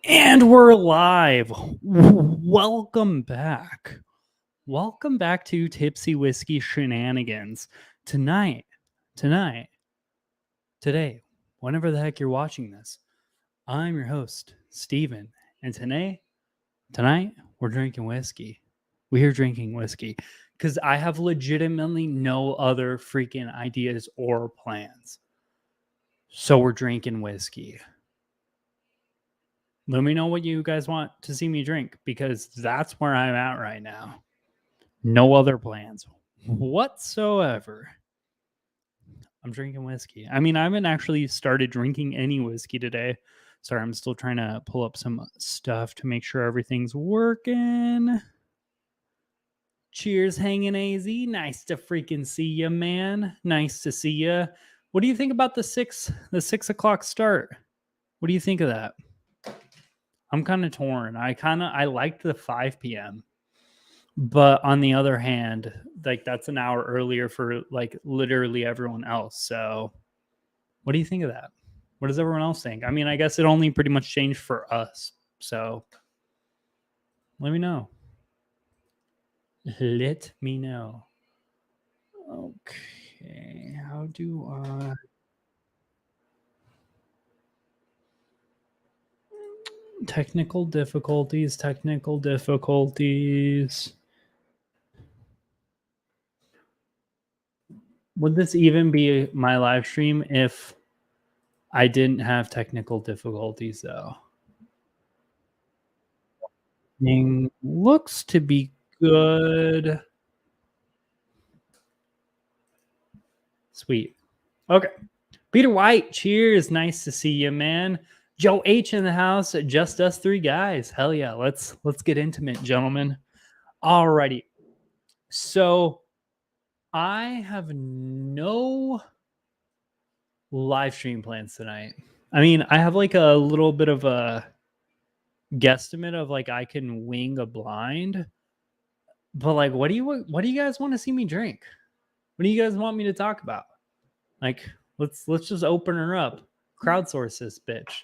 And we're live. Welcome back. Welcome back to Tipsy Whiskey Shenanigans. Tonight, today, whenever the heck you're watching this, I'm your host, Steven. And tonight, we're drinking whiskey. We're drinking whiskey because I have legitimately no other freaking ideas or plans. So we're drinking whiskey. Let me know what you guys want to see me drink because that's where I'm at right now. No other plans whatsoever. I'm drinking whiskey. I mean, I haven't actually started drinking any whiskey today. Sorry, I'm still trying to pull up some stuff to make sure everything's working. Cheers, hanging AZ. Nice to freaking see you, man. Nice to see you. What do you think about the 6 o'clock start? What do you think of that? I'm kind of torn. I liked the 5 p.m. But on the other hand, like that's an hour earlier for like literally everyone else. So what do you think of that? What does everyone else think? I mean, I guess it only pretty much changed for us. So let me know. Let me know. Okay. How do I... Technical difficulties. Would this even be my live stream if I didn't have technical difficulties, though? Looks to be good. Sweet. Okay. Peter White, cheers. Nice to see you, man. Joe H in the house. Just us three guys. Hell yeah. Let's get intimate, gentlemen. Alrighty. So I have no live stream plans tonight. I mean, I have like a little bit of a guesstimate of like I can wing a blind. But like what do you guys want to see me drink? What do you guys want me to talk about? Like let's just open her up. Crowdsource this bitch.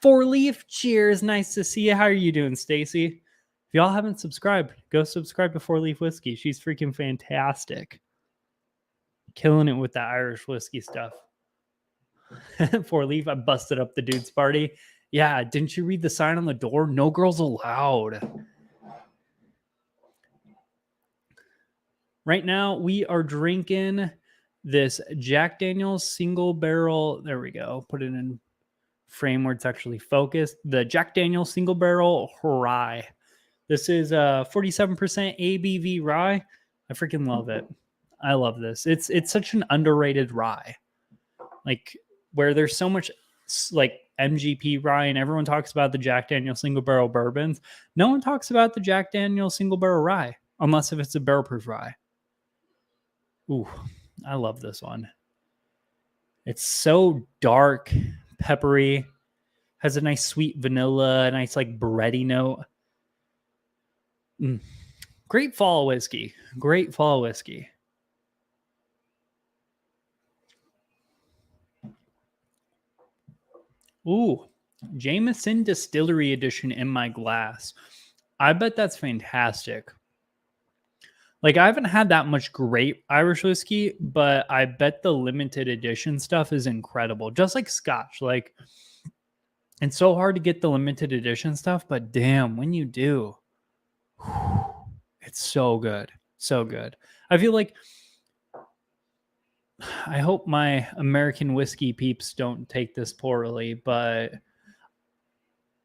4Leaf, cheers. Nice to see you. How are you doing, Stacy? If y'all haven't subscribed, go subscribe to 4Leaf Whiskey. She's freaking fantastic. Killing it with the Irish whiskey stuff. 4Leaf, I busted up the dude's party. Yeah, didn't you read the sign on the door? No girls allowed. Right now, we are drinking this Jack Daniel's single barrel. There we go. Put it in frame where it's actually focused. The Jack Daniel's single barrel rye. This is 47% ABV rye. I freaking love it. I love this. It's such an underrated rye. Like where there's so much like MGP rye and everyone talks about the Jack Daniel's single barrel bourbons. No one talks about the Jack Daniel's single barrel rye unless if it's a barrel proof rye. Ooh, I love this one. It's so dark, peppery, has a nice sweet vanilla, a nice like bready note. Great fall whiskey. Great fall whiskey. Ooh, Jameson Distillery Edition in my glass. I bet that's fantastic. Like, I haven't had that much great Irish whiskey, but I bet the limited edition stuff is incredible. Just like Scotch. Like, it's so hard to get the limited edition stuff, but damn, when you do, it's so good. So good. I feel like I hope my American whiskey peeps don't take this poorly, but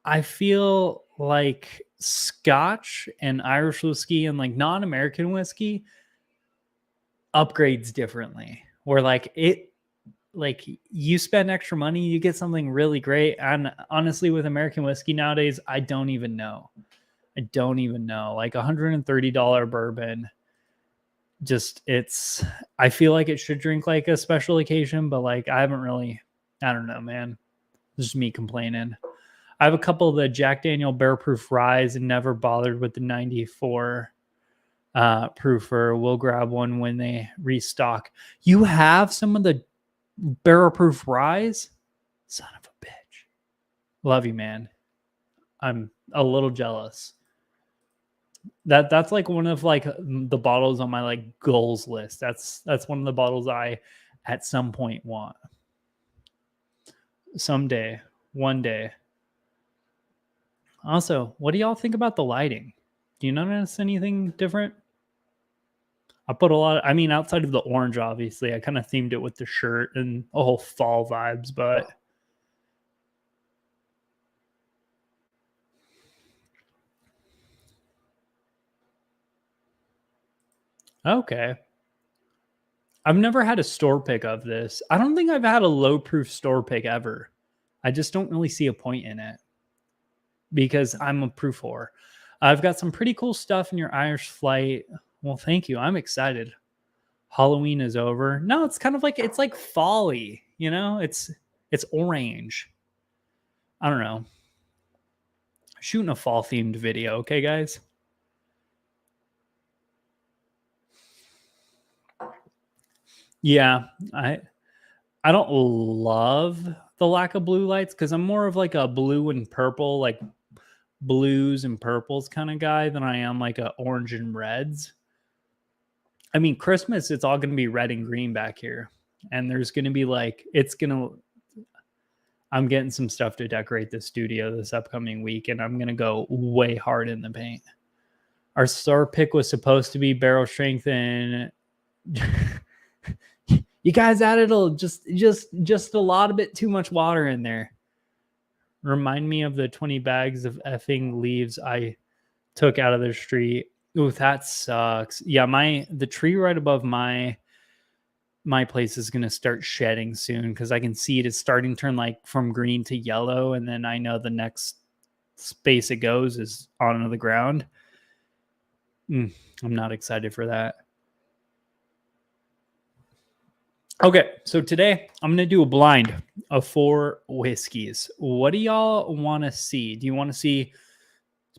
I feel like Scotch and Irish whiskey and like non-American whiskey upgrades differently. Where like you spend extra money, you get something really great. And honestly, with American whiskey nowadays, I don't even know. Like $130 bourbon. I feel like it should drink like a special occasion, but like I don't know, man. This is me complaining. I have a couple of the Jack Daniel Bear Proof Ryes and never bothered with the 94 proofer. We'll grab one when they restock. You have some of the Barrel Proof Ryes? Son of a bitch. Love you, man. I'm a little jealous. That's like one of like the bottles on my like goals list. That's one of the bottles I at some point want. Someday, one day. Also, what do y'all think about the lighting? Do you notice anything different? I put a lot, I mean, outside of the orange, obviously, I kind of themed it with the shirt and a whole fall vibes, but okay. I've never had a store pick of this. I don't think I've had a low proof store pick ever. I just don't really see a point in it because I'm a proof whore. I've got some pretty cool stuff in your Irish flight. Well, thank you. I'm excited. Halloween is over. No, it's kind of like it's like folly, you know? It's orange. I don't know. Shooting a fall themed video, okay, guys? Yeah, I don't love the lack of blue lights because I'm more of like a blue and purple, like blues and purples kind of guy than I am like a orange and reds. I mean, Christmas, it's all going to be red and green back here. And there's going to be like, I'm getting some stuff to decorate the studio this upcoming week, and I'm going to go way hard in the paint. Our star pick was supposed to be barrel strength, and you guys added just a lot of bit too much water in there. Remind me of the 20 bags of effing leaves I took out of the street. Ooh, that sucks. Yeah, the tree right above my place is gonna start shedding soon because I can see it is starting to turn like from green to yellow, and then I know the next space it goes is onto the ground. I'm not excited for that. Okay, so today I'm gonna do a blind of 4 whiskeys. What do y'all want to see? Do you want to see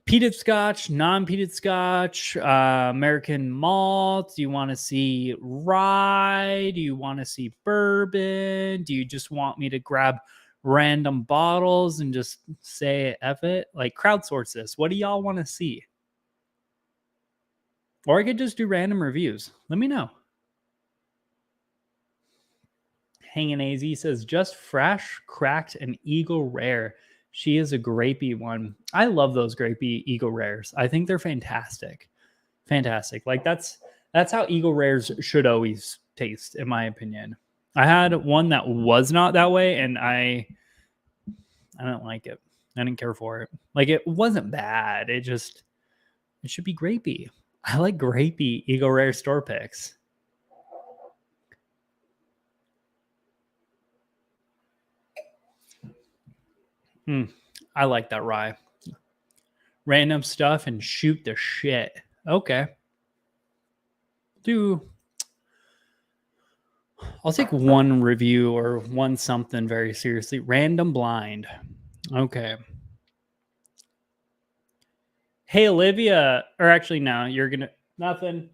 peated scotch, non-peated scotch, American malt? Do you want to see rye? Do you want to see bourbon? Do you just want me to grab random bottles and just say F it? Like crowdsource this. What do y'all want to see? Or I could just do random reviews. Let me know. Hanging AZ says just fresh, cracked, and Eagle Rare. She is a grapey one. I love those grapey Eagle Rares. I think they're fantastic. Fantastic. Like that's how Eagle Rares should always taste, in my opinion. I had one that was not that way, and I don't like it. I didn't care for it. Like it wasn't bad. It should be grapey. I like grapey Eagle Rare store picks. I like that rye. Random stuff and shoot the shit. Okay. I'll take one review or one something very seriously. Random blind. Okay. Hey, Olivia. Or actually, no, you're going to. Nothing.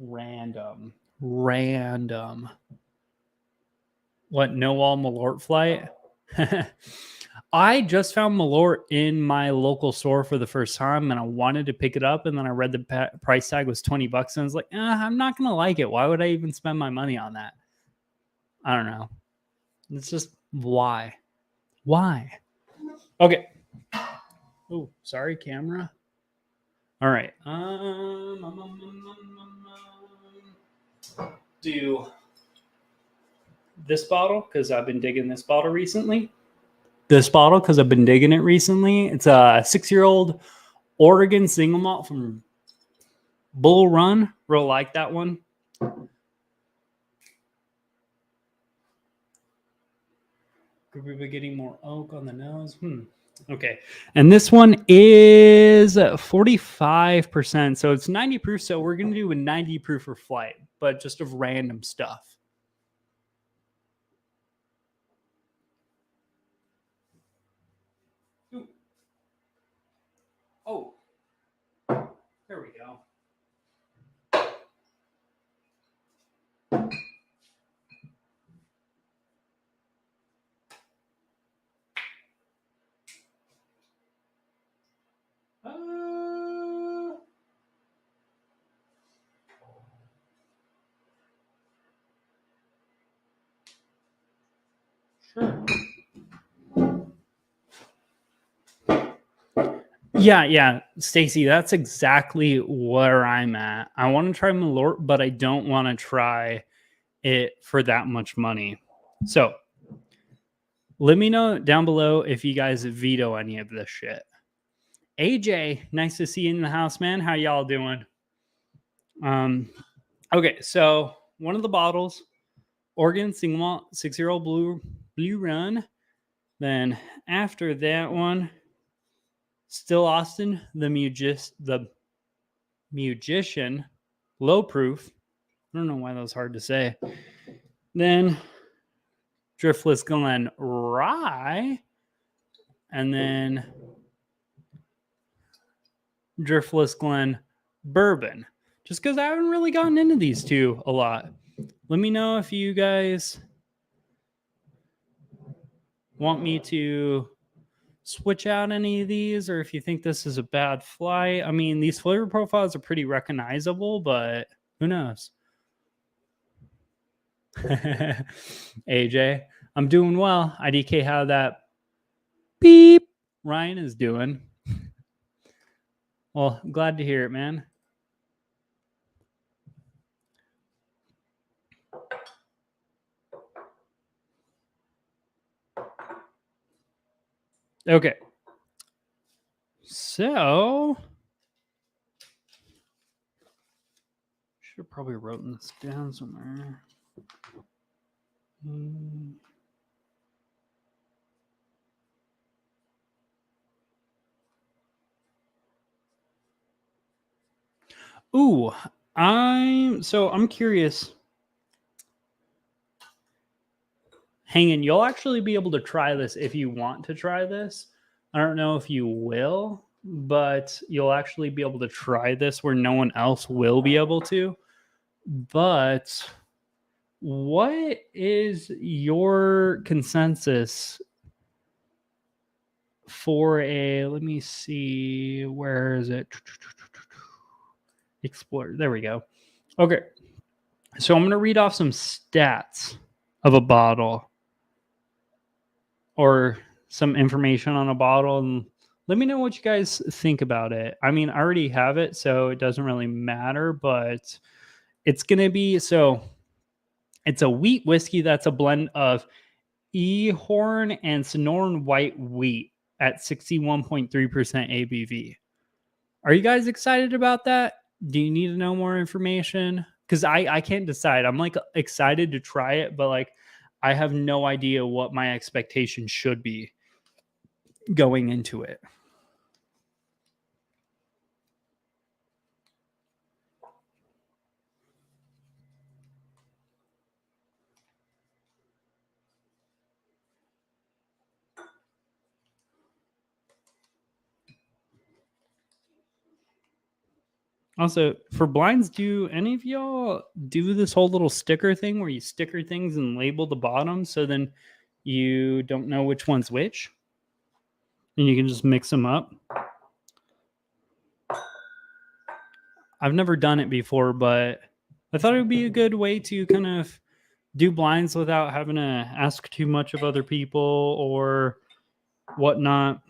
Random. What, no all Malort flight? I just found Malort in my local store for the first time, and I wanted to pick it up, and then I read the price tag was $20, and I was like, I'm not gonna like it. Why would I even spend my money on that? I don't know. It's just why? Okay. Oh, sorry, camera. All right. Do this bottle because I've been digging this bottle recently. It's a 6-year-old Oregon single malt from Bull Run. Real like that one. Could we be getting more oak on the nose? Okay. And this one is 45%. So it's 90 proof. So we're going to do a 90 proof for flight, but just of random stuff. Ooh. Oh, there we go. Yeah. Stacy, that's exactly where I'm at. I want to try Malort, but I don't want to try it for that much money. So let me know down below if you guys veto any of this shit. AJ, nice to see you in the house, man. How y'all doing? Okay, so one of the bottles, Oregon single malt 6-year-old blue run. Then after that one, Still Austin, the Magician, low proof. I don't know why that was hard to say. Then Driftless Glen Rye, and then Driftless Glen Bourbon. Just because I haven't really gotten into these two a lot. Let me know if you guys want me to switch out any of these, or if you think this is a bad flight. I mean, these flavor profiles are pretty recognizable, but who knows? AJ, I'm doing well. IDK, how that beep Ryan is doing. Well, glad to hear it, man. Okay. So should have probably written this down somewhere. Ooh, I'm curious. Hanging, you'll actually be able to try this if you want to try this. I don't know if you will, but you'll actually be able to try this where no one else will be able to. But what is your consensus for let me see, where is it? Explore. There we go. Okay. So I'm going to read off some stats of a bottle or some information on a bottle, and let me know what you guys think about it. I mean, I already have it, so it doesn't really matter, but it's going to be, so it's a wheat whiskey that's a blend of Ehorn and Sonoran white wheat at 61.3% ABV. Are you guys excited about that? Do you need to know more information? Because I can't decide. I'm like excited to try it, but like I have no idea what my expectations should be going into it. Also, for blinds, do any of y'all do this whole little sticker thing where you sticker things and label the bottom so then you don't know which one's which? And you can just mix them up? I've never done it before, but I thought it would be a good way to kind of do blinds without having to ask too much of other people or whatnot,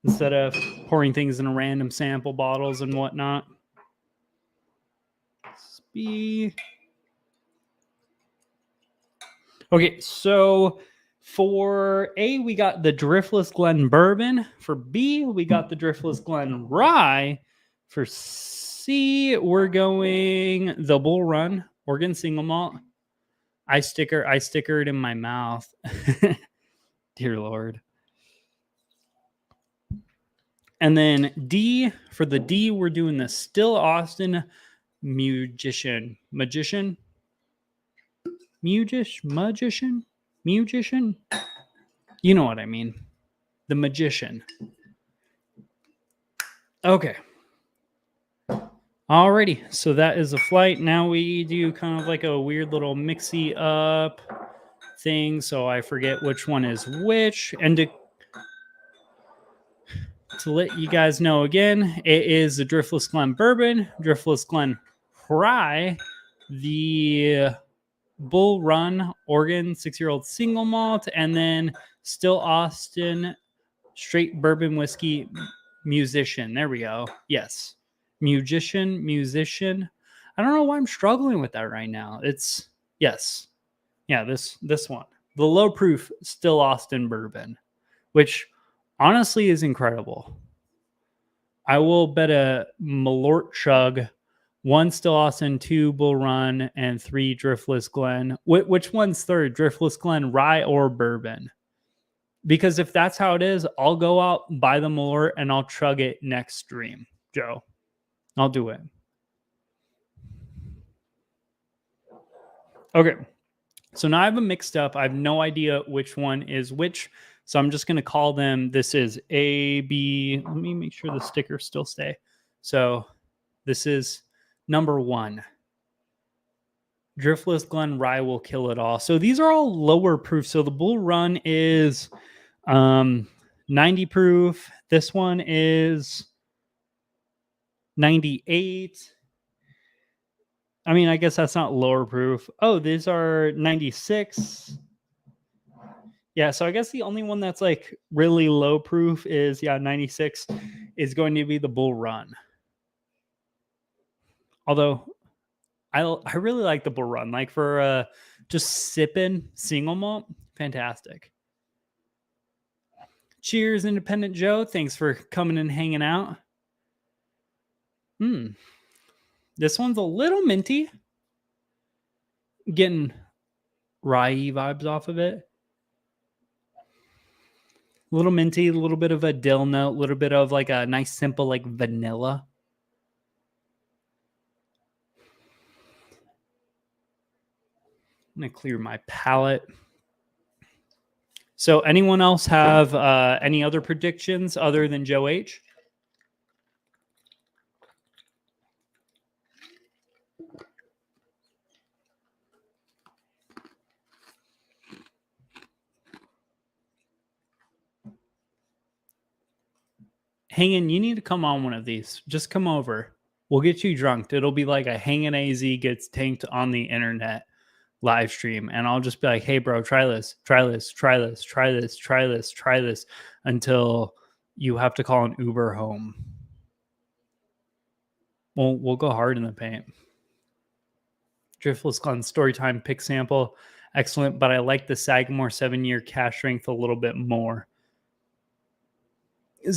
instead of pouring things in random sample bottles and whatnot. Okay, so for A, we got the Driftless Glen Bourbon. For B, we got the Driftless Glen Rye. For C, we're going the Bull Run Oregon Single Malt. I stickered in my mouth. Dear Lord. And then D, for the D, we're doing the Still Austin Magician. You know what I mean. The Magician. Okay. Alrighty, so that is a flight. Now we do kind of like a weird little mixy up thing, so I forget which one is which. And to let you guys know again, it is the Driftless Glen Bourbon, Driftless Glen Rye, the Bull Run Oregon 6-year-old single malt, and then Still Austin Straight bourbon whiskey musician. There we go. Yes. Musician. I don't know why I'm struggling with that right now. It's yes. Yeah, this one. The low proof Still Austin bourbon, which honestly is incredible. I will bet a Malort chug, 1 Still Austin, 2 Bull Run, and 3 Driftless Glen. Which one's third? Driftless Glen, rye or bourbon? Because if that's how it is, I'll go out, buy the Malort, and I'll chug it next stream, Joe. I'll do it. Okay. So now I have them mixed up. I have no idea which one is which. So I'm just going to call them, this is A, B. Let me make sure the stickers still stay. So this is number 1. Driftless Glen Rye will kill it all. So these are all lower proof. So the Bull Run is 90 proof. This one is 98. I mean, I guess that's not lower proof. Oh, these are 96. Yeah, so I guess the only one that's like really low proof is 96 is going to be the Bull Run. Although I really like the Bull Run, like for just sipping single malt, fantastic. Cheers, Independent Joe. Thanks for coming and hanging out. This one's a little minty. Getting rye vibes off of it. A little minty, a little bit of a dill note, a little bit of like a nice simple like vanilla. I'm going to clear my palate. So anyone else have any other predictions other than Joe H? Hangin', you need to come on one of these. Just come over. We'll get you drunk. It'll be like a Hangin' AZ gets tanked on the internet live stream. And I'll just be like, hey, bro, try this, try this, try this, try this, try this, try this until you have to call an Uber home. We'll go hard in the paint. Driftless Glen Storytime pick sample. Excellent, but I like the Sagamore 7-year cash strength a little bit more.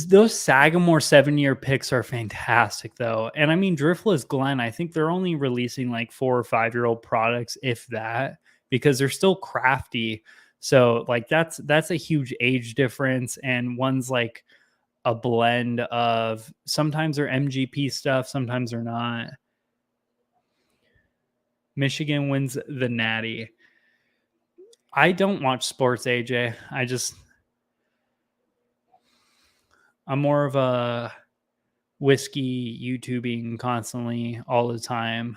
Those Sagamore 7-year picks are fantastic, though. And I mean, Driftless Glen, I think they're only releasing like 4 or 5-year-old products, if that, because they're still crafty. So like that's a huge age difference. And one's like a blend of sometimes they're MGP stuff, sometimes they're not. Michigan wins the Natty. I don't watch sports, AJ. I'm more of a whiskey YouTubing constantly all the time,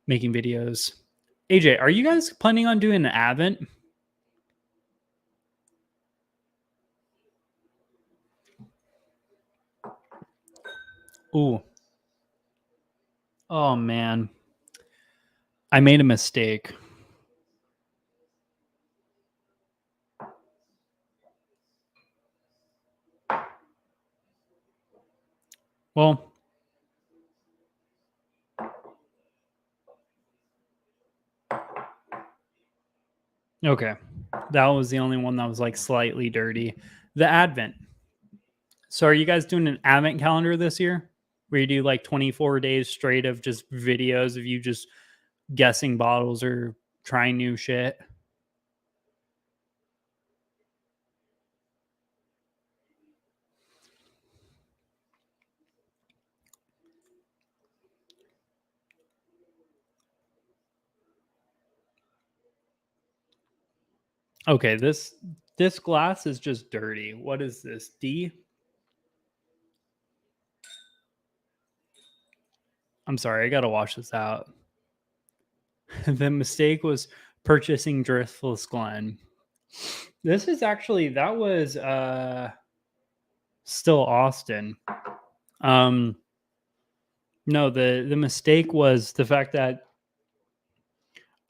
making videos. AJ, are you guys planning on doing an Advent? Ooh. Oh, man. I made a mistake. Well, okay. That was the only one that was like slightly dirty. The Advent. So are you guys doing an Advent calendar this year? Where you do like 24 days straight of just videos of you just guessing bottles or trying new shit? Okay, this glass is just dirty. What is this? D? I'm sorry, I gotta wash this out. The mistake was purchasing Driftless Glen. This is actually that was Still Austin. No, the mistake was the fact that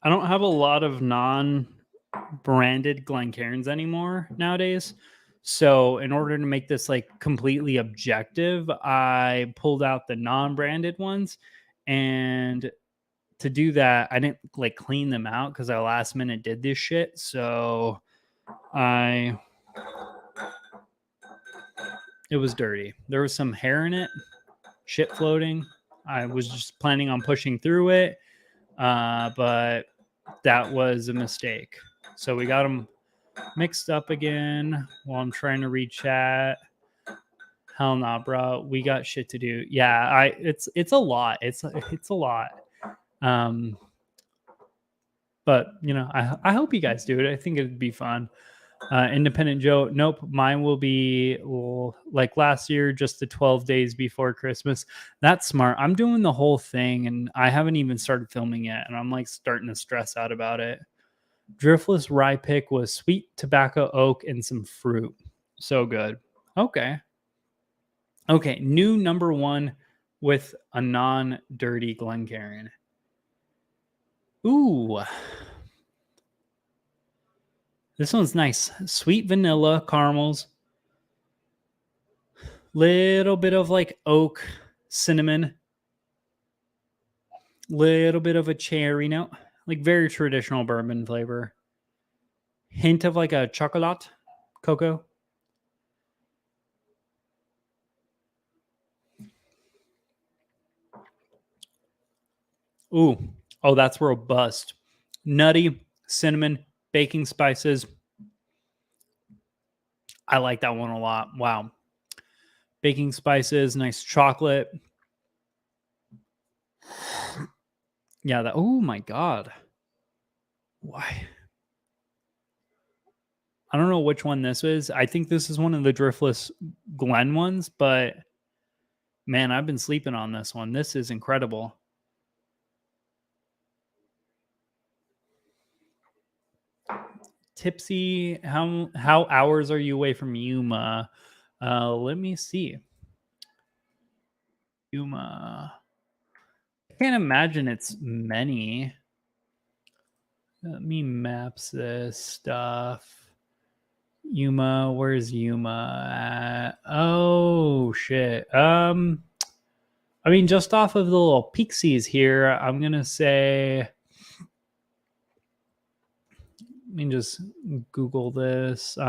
I don't have a lot of non-branded Glencairns anymore nowadays. So in order to make this like completely objective, I pulled out the non-branded ones, and to do that, I didn't like clean them out because I last minute did this shit. So I it was dirty. There was some hair in it, shit floating. I was just planning on pushing through it, but that was a mistake. So we got them mixed up again while I'm trying to read chat. Hell nah, bro. We got shit to do. Yeah, it's a lot. It's a lot. But you know, I hope you guys do it. I think it'd be fun. Independent Joe, nope. Mine will be like last year, just the 12 days before Christmas. That's smart. I'm doing the whole thing, and I haven't even started filming yet, and I'm like starting to stress out about it. Driftless rye pick was sweet tobacco, oak, and some fruit. So good. Okay. Okay. New number one with a non-dirty Glencairn. Ooh. This one's nice. Sweet vanilla caramels. Little bit of like oak, cinnamon. Little bit of a cherry note. Like very traditional bourbon flavor. Hint of like a chocolate, cocoa. Ooh. Oh, that's robust. Nutty, cinnamon, baking spices. I like that one a lot. Wow. Baking spices, nice chocolate. Yeah, that. Oh my God. Why? I don't know which one this is. I think this is one of the Driftless Glen ones, but man, I've been sleeping on this one. This is incredible. Tipsy, how hours are you away from Yuma? Let me see. Yuma. I can't imagine it's many. Let me maps this stuff. Yuma, where's Yuma at? Oh shit. I mean, just off of the little pixies here, I'm gonna say. Let me just Google this. 3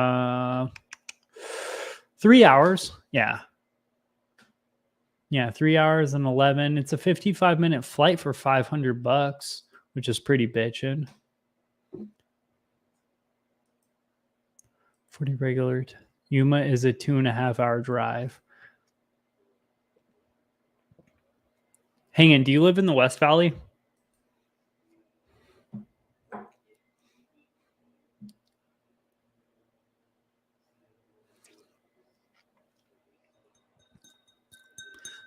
hours. Yeah. Yeah, 3 hours and 11. It's a 55-minute flight for $500, which is pretty bitchin'. 40 regular. Yuma is a 2.5 hour drive. Hang on, do you live in the West Valley?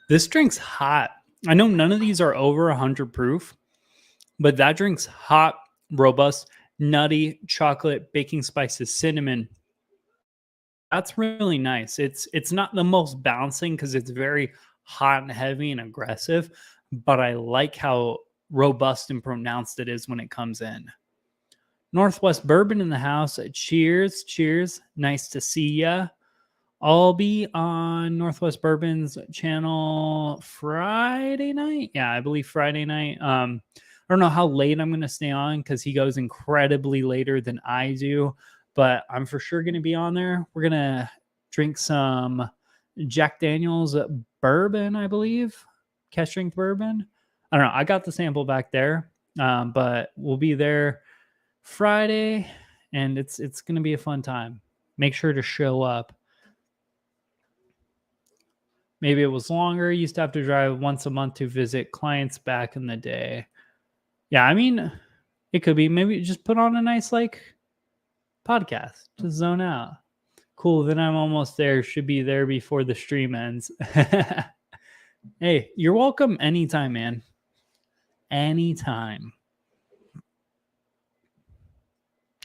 This drink's hot. I know none of these are over 100 proof, but that drink's hot, robust, nutty, chocolate, baking spices, cinnamon. That's really nice. It's not the most bouncing because it's very hot and heavy and aggressive, but I like how robust and pronounced it is when it comes in. Northwest Bourbon in the house. Cheers, cheers. Nice to see ya. I'll be on Northwest Bourbon's channel Friday night. Yeah, I believe Friday night. I don't know how late I'm going to stay on because he goes incredibly later than I do, but I'm for sure going to be on there. We're going to drink some Jack Daniel's bourbon, I believe. Cask strength bourbon. I don't know. I got the sample back there, but we'll be there Friday, and it's going to be a fun time. Make sure to show up. Maybe it was longer. You used to have to drive once a month to visit clients back in the day. Yeah, I mean, it could be. Maybe just put on a nice like podcast to zone out. Cool. Then I'm almost there. Should be there before the stream ends. Hey, you're welcome anytime, man. Anytime.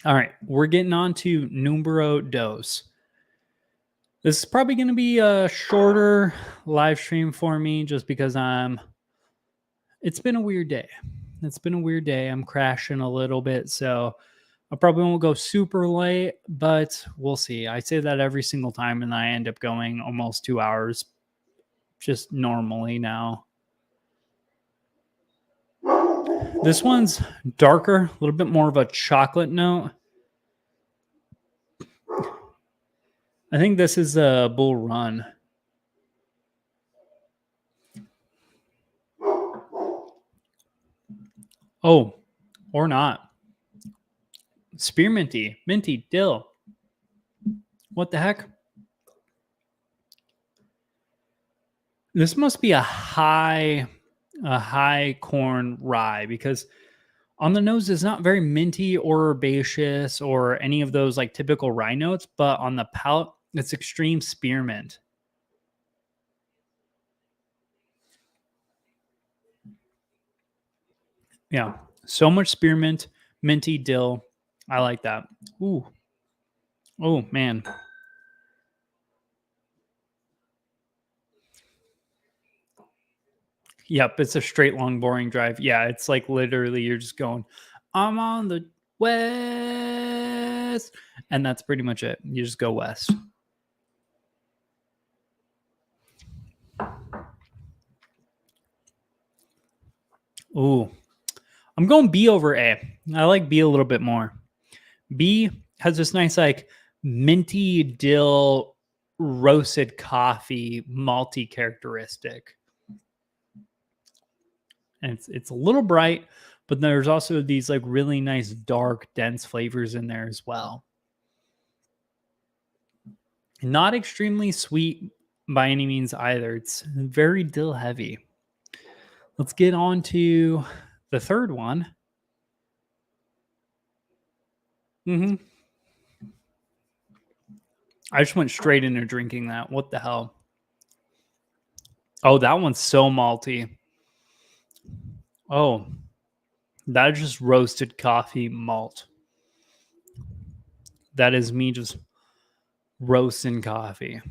All right, we're getting on to numero dos. This is probably going to be a shorter live stream for me just because it's been a weird day. It's been a weird day. I'm crashing a little bit. So I probably won't go super late, but we'll see. I say that every single time, and I end up going almost 2 hours just normally now. This one's darker, a little bit more of a chocolate note. I think this is a Bull Run. Oh, or not. Spearminty, minty, dill. What the heck? This must be a high corn rye, because on the nose it's not very minty or herbaceous or any of those like typical rye notes, but on the palate it's extreme spearmint. Yeah, so much spearmint, minty, dill. I like that. Ooh, oh man. Yep, it's a straight, long, boring drive. Yeah, it's like literally you're just going, I'm on the west. And that's pretty much it. You just go west. Ooh, I'm going B over A. I like B a little bit more. B has this nice, like, minty dill roasted coffee malty characteristic. And it's a little bright, but there's also these like really nice dark dense flavors in there as well. Not extremely sweet by any means either. It's very dill heavy. Let's get on to the third one. Hmm. I just went straight into drinking that. What the hell? Oh, that one's so malty. Oh, that is just roasted coffee malt. That is me just roasting coffee.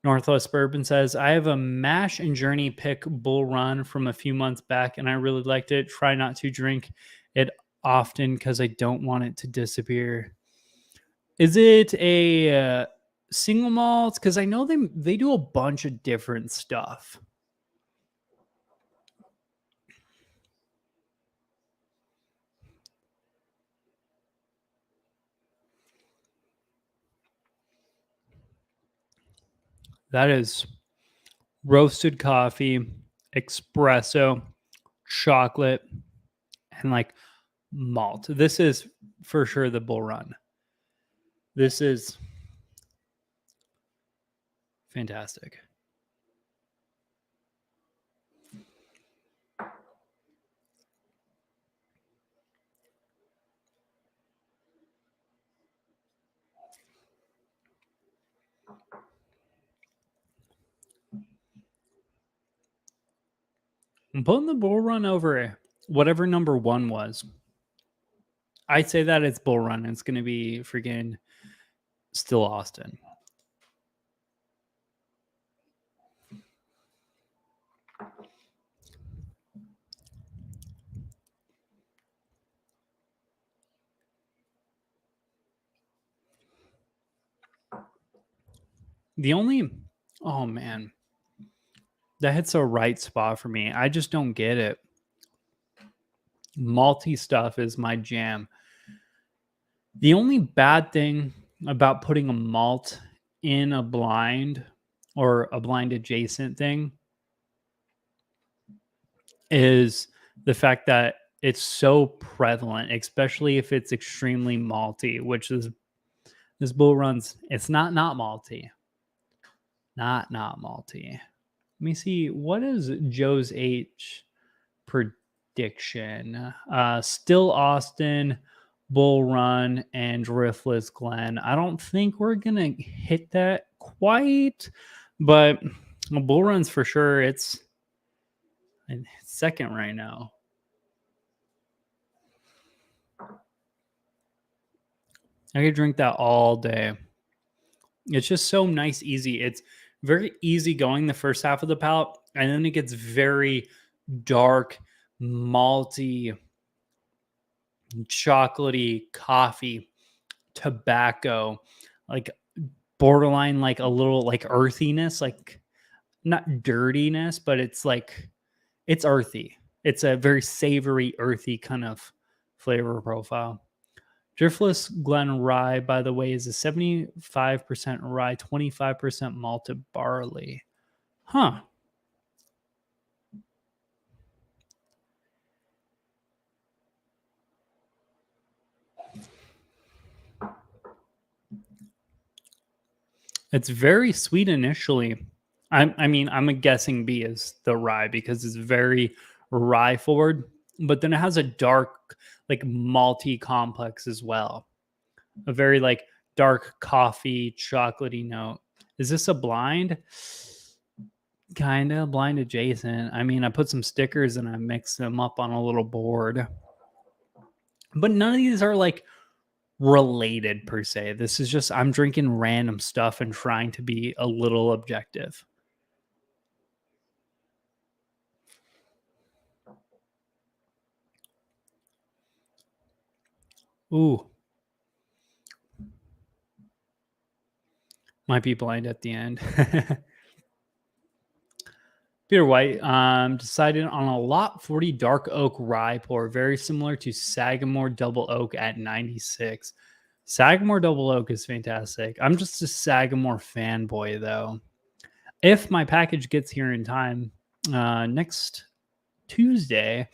Northwest Bourbon says, I have a Mash and Journey Pick Bull Run from a few months back, and I really liked it. Try not to drink it often because I don't want it to disappear. Is it a single malt? Because I know they do a bunch of different stuff. That is roasted coffee, espresso, chocolate, and like malt. This is for sure the Bull Run. This is fantastic. I'm putting the Bull Run over whatever number one was. I'd say that it's Bull Run. It's going to be freaking Still Austin. The only, oh man, that hits a right spot for me. I just don't get it. Malty stuff is my jam. The only bad thing about putting a malt in a blind or a blind adjacent thing is the fact that it's so prevalent, especially if it's extremely malty, which is this Bull Run's. It's not malty. Not malty. Let me see. What is Joe's H prediction? Still Austin, Bull Run, and Driftless Glen. I don't think we're gonna hit that quite, but Bull Run's for sure. It's second right now. I could drink that all day. It's just so nice, easy. It's very easy going the first half of the palate, and then it gets very dark, malty chocolatey, coffee, tobacco, like borderline like a little like earthiness, like not dirtiness, but it's like it's earthy. It's a very savory, earthy kind of flavor profile. Driftless Glen Rye, by the way, is a 75% rye, 25% malted barley. Huh. It's very sweet initially. I mean, I'm a guessing B is the rye because it's very rye forward, but then it has a dark, like malty complex as well. A very like dark coffee, chocolatey note. Is this a blind? Kinda blind adjacent. I mean, I put some stickers and I mixed them up on a little board. But none of these are like related per se. This is just I'm drinking random stuff and trying to be a little objective. Ooh, might be blind at the end. Peter White decided on a lot 40 dark oak rye pour, very similar to Sagamore double oak at 96. Sagamore double oak is fantastic. I'm just a Sagamore fanboy though. If my package gets here in time, next Tuesday,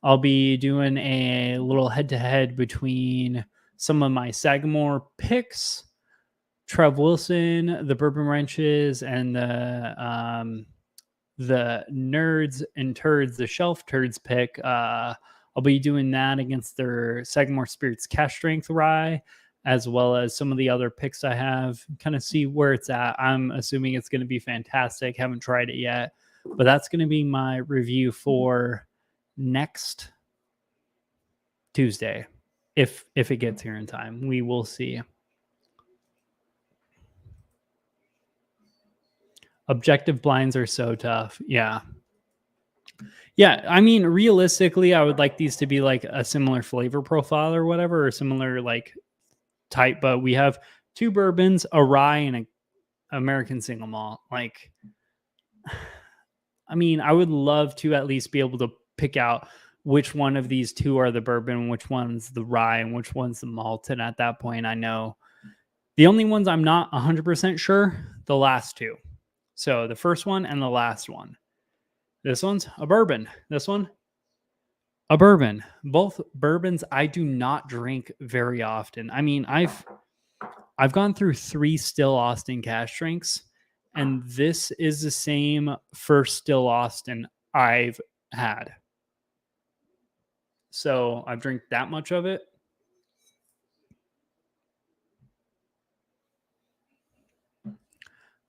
I'll be doing a little head to head between some of my Sagamore picks, Trev Wilson, the Bourbon Wrenches, and the Nerds and Turds, the Shelf Turds pick. I'll be doing that against their Sagamore Spirits Cash Strength Rye, as well as some of the other picks I have. Kind of see where it's at. I'm assuming it's going to be fantastic. Haven't tried it yet, but that's going to be my review for next Tuesday, if it gets here in time. We will see. Objective blinds are so tough. Yeah. Yeah, I mean, realistically, I would like these to be like a similar flavor profile or whatever, or similar like type. But we have two bourbons, a rye, and a American single malt. Like, I mean, I would love to at least be able to pick out which one of these two are the bourbon, which one's the rye, and which one's the malt. And at that point, I know the only ones I'm not 100% sure, the last two. So the first one and the last one. This one's a bourbon. This one, a bourbon. Both bourbons I do not drink very often. I mean, I've gone through 3 Still Austin cash drinks, and this is the same first Still Austin I've had. So I've drank that much of it.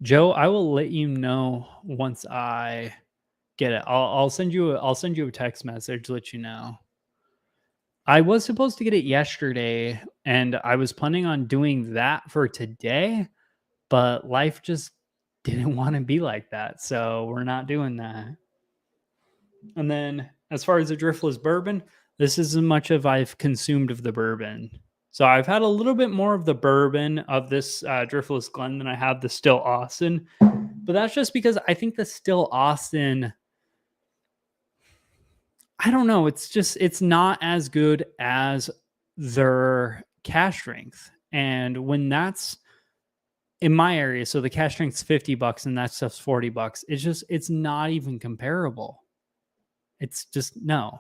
Joe, I will let you know once I get it. I'll send you a text message to let you know. I was supposed to get it yesterday, and I was planning on doing that for today, but life just didn't want to be like that. So we're not doing that. And then as far as the driftless bourbon, this is as much as I've consumed of the bourbon. So I've had a little bit more of the bourbon of this driftless Glen than I have the Still Austin. But that's just because I think the Still Austin, I don't know, it's not as good as their cash strength. And when that's in my area, so the cash strength's $50 and that stuff's $40. It's not even comparable. It's just no.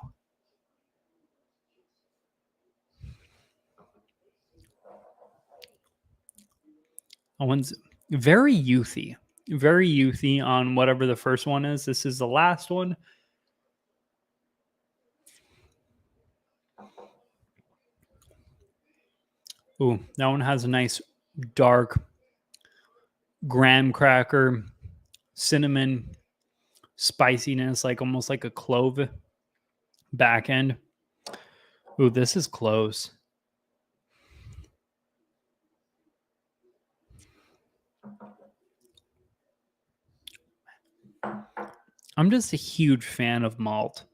That one's very youthy on whatever the first one is. This is the last one. Ooh, that one has a nice dark graham cracker, cinnamon spiciness, like almost like a clove back end. Ooh, this is close. I'm just a huge fan of malt.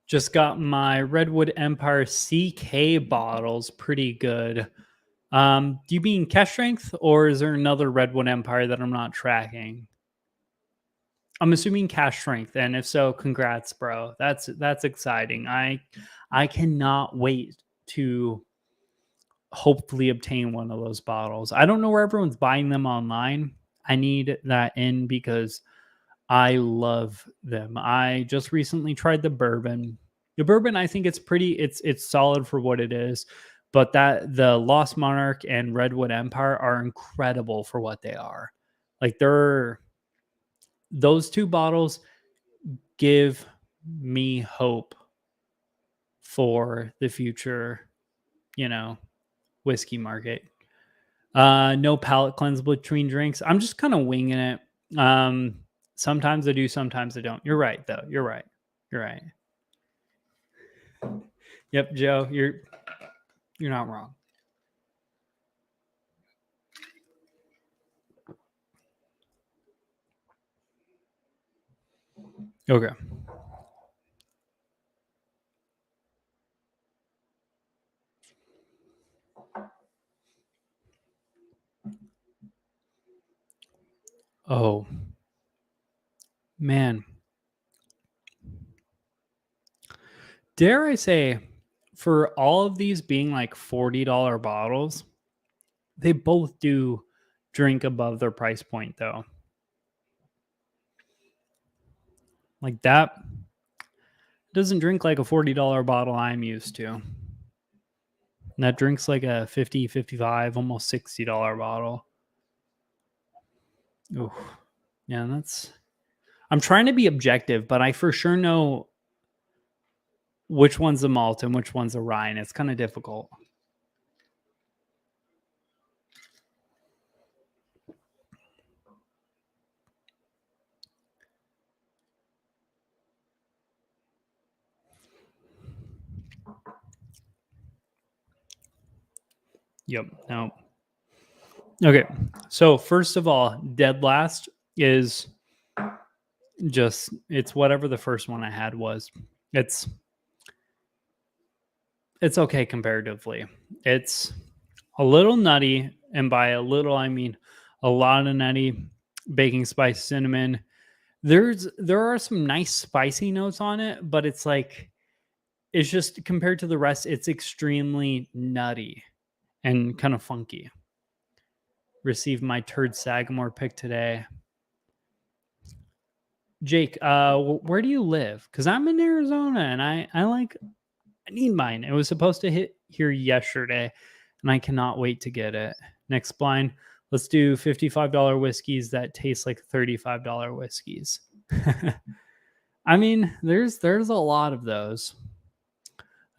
Just got my Redwood Empire CK bottles. Pretty good. Do you mean cash strength, or is there another Redwood Empire that I'm not tracking? I'm assuming cash strength, and if so, congrats, bro. That's exciting. I cannot wait to hopefully obtain one of those bottles. I don't know where everyone's buying them online. I need that in because I love them. I just recently tried the bourbon. The bourbon, I think it's solid for what it is, but that the Lost Monarch and Redwood Empire are incredible for what they are. Like those two bottles give me hope for the future, whiskey market. No palate cleanse between drinks. I'm just kind of winging it. Sometimes I do, sometimes I don't. You're right, though. You're right. You're right. Yep, Joe, you're not wrong. Okay. Oh, man. Dare I say, for all of these being like $40 bottles, they both do drink above their price point, though. Like that doesn't drink like a $40 bottle I'm used to. And that drinks like a 50, 55, almost $60 bottle. Ooh. Yeah, I'm trying to be objective, but I for sure know which one's a malt and which one's a rye, and it's kind of difficult. Yep. No. Okay. So first of all, dead last is it's whatever the first one I had was. It's okay comparatively. It's a little nutty, and by a little I mean a lot of nutty, baking spice, cinnamon. There are some nice spicy notes on it, but it's just compared to the rest, it's extremely nutty and kind of funky. Received my turd Sagamore pick today. Jake, where do you live? Because I'm in Arizona and I need mine. It was supposed to hit here yesterday, and I cannot wait to get it. Next blind, let's do $55 whiskeys that taste like $35 whiskeys. I mean, there's a lot of those.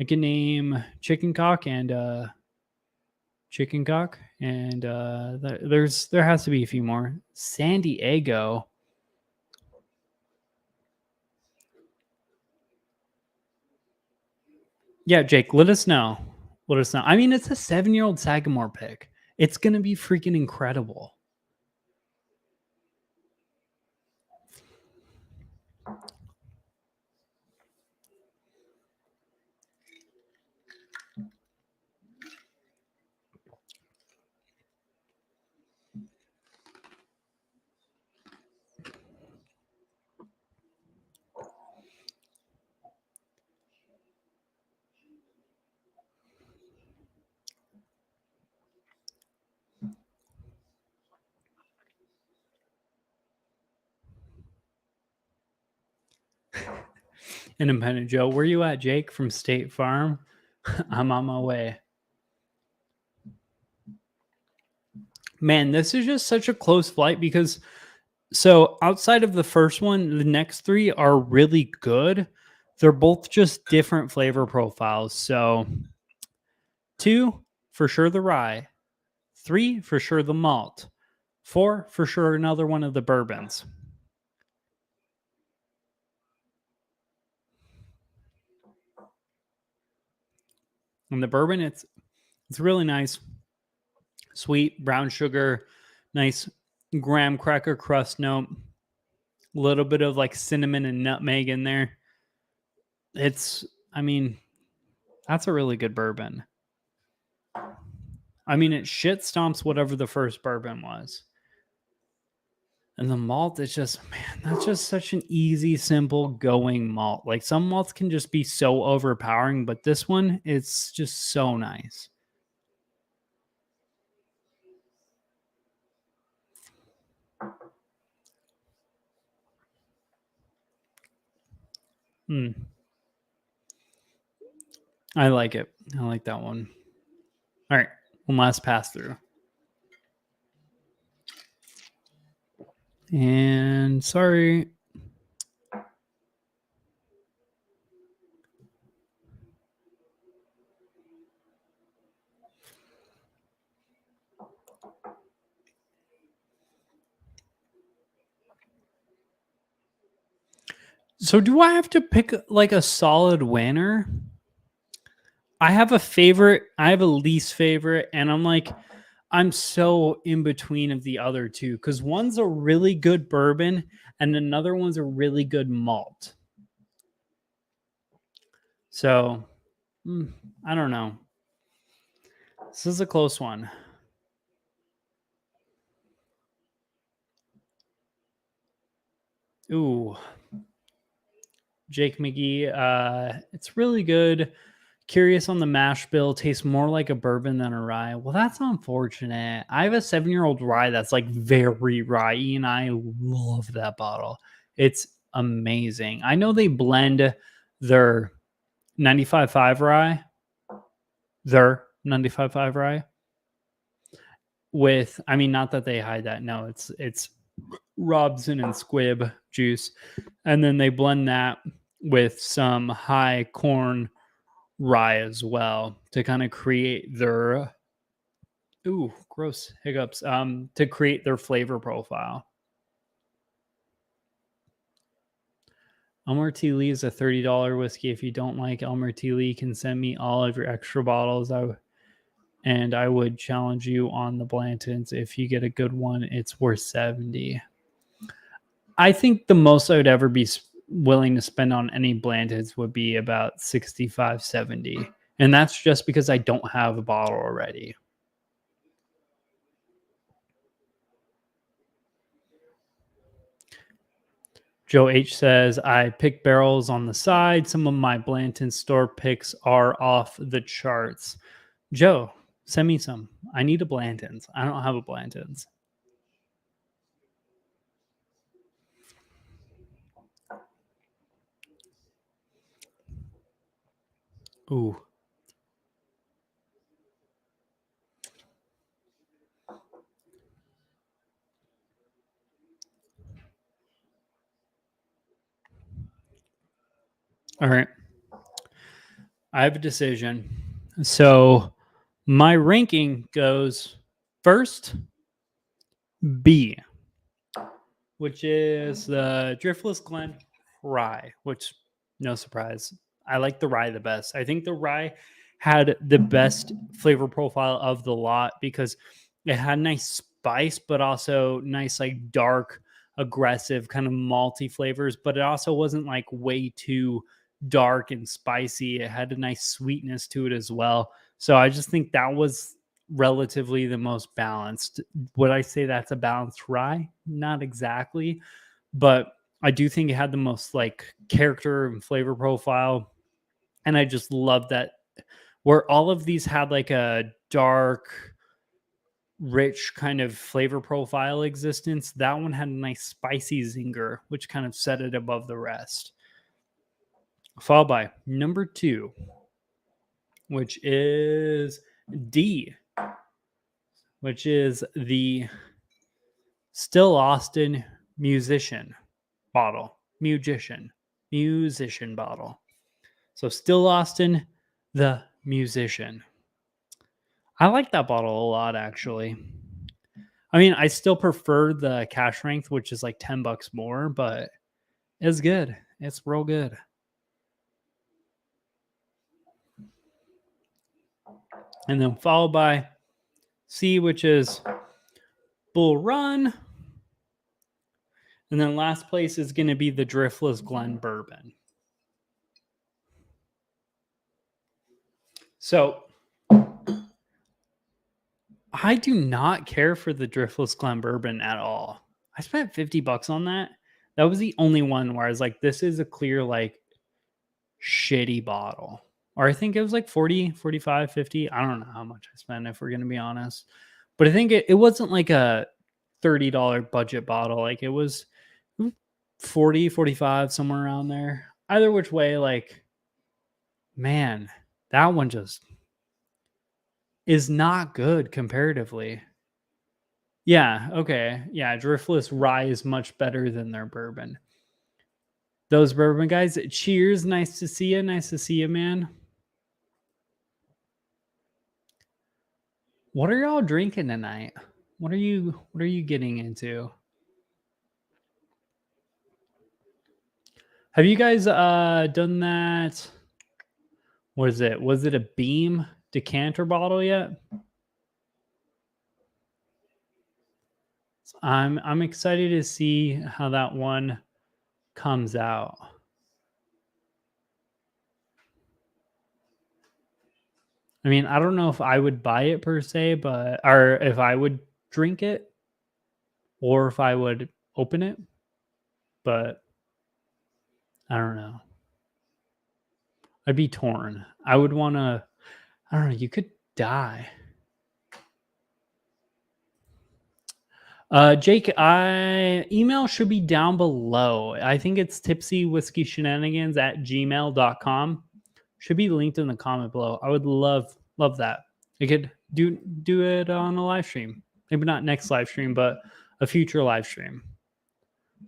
I can name Chicken Cock and there has to be a few more. San Diego. Yeah, Jake, let us know. Let us know. I mean, it's a 7-year-old Sagamore pick. It's gonna be freaking incredible. Independent Joe, where you at, Jake from State Farm? I'm on my way. Man, this is just such a close flight because so outside of the first one, the next three are really good. They're both just different flavor profiles. So 2, for sure the rye. 3, for sure the malt. 4, for sure another one of the bourbons. And the bourbon, it's really nice. Sweet, brown sugar, nice graham cracker crust note. A little bit of like cinnamon and nutmeg in there. I mean, that's a really good bourbon. I mean, it shit stomps whatever the first bourbon was. And the malt is just, man, that's just such an easy, simple going malt. Like some malts can just be so overpowering, but this one, it's just so nice. Mm, I like it. I like that one. All right, one last pass through. And sorry. So do I have to pick like a solid winner? I have a favorite, I have a least favorite, and I'm so in between of the other two because one's a really good bourbon and another one's a really good malt. So I don't know. This is a close one. Ooh, Jake McGee. It's really good. Curious on the mash bill. Tastes more like a bourbon than a rye. Well, that's unfortunate. I have a 7-year-old rye that's like very rye, and I love that bottle. It's amazing. I know they blend their 95.5 rye, their 95.5 rye with, I mean, not that they hide that. No, it's Robson and Squibb juice. And then they blend that with some high corn rye as well to kind of create their ooh, gross hiccups. To create their flavor profile. Elmer T. Lee is a $30 whiskey. If you don't like Elmer T. Lee, you can send me all of your extra bottles. And I would challenge you on the Blantons. If you get a good one, it's worth 70. I think the most I would ever be willing to spend on any Blantons would be about 65, 70. And that's just because I don't have a bottle already. Joe H says, I pick barrels on the side. Some of my Blanton store picks are off the charts. Joe, send me some. I need a Blanton's. I don't have a Blanton's. Ooh. All right. I have a decision. So my ranking goes first B, which is the Driftless Glen Rye, which, no surprise, I like the rye the best. I think the rye had the best flavor profile of the lot because it had nice spice, but also nice, like dark, aggressive, kind of malty flavors. But it also wasn't like way too dark and spicy. It had a nice sweetness to it as well. So I just think that was relatively the most balanced. Would I say that's a balanced rye? Not exactly, but I do think it had the most like character and flavor profile. And I just love that where all of these had like a dark, rich kind of flavor profile existence, that one had a nice spicy zinger, which kind of set it above the rest. Followed by number 2, which is D, which is the Still Austin musician bottle. Musician bottle. So Still Austin, the musician. I like that bottle a lot, actually. I mean, I still prefer the cash strength, which is like $10 more, but it's good. It's real good. And then followed by C, which is Bull Run. And then last place is going to be the Driftless Glen Bourbon. So I do not care for the Driftless Glen Bourbon at all. I spent $50 on that. That was the only one where I was like, this is a clear, like, shitty bottle. Or I think it was like 40, 45, 50. I don't know how much I spent, if we're going to be honest. But I think it wasn't like a $30 budget bottle. Like it was 40, 45, somewhere around there. Either which way, like, man, that one just is not good comparatively. Yeah, okay. Yeah, Driftless Rye is much better than their bourbon. Those bourbon guys, cheers. Nice to see you. Nice to see you, man. What are y'all drinking tonight? What are you getting into? Have you guys done that? What is it? Was it a Beam decanter bottle yet? I'm excited to see how that one comes out. I mean, I don't know if I would buy it per se, but or if I would drink it or if I would open it, but I don't know. I'd be torn. I would want to, I don't know, you could die. Jake, email should be down below. I think it's tipsywhiskeyshenanigans at gmail.com. Should be linked in the comment below. I would love that. I could do it on a live stream. Maybe not next live stream, but a future live stream.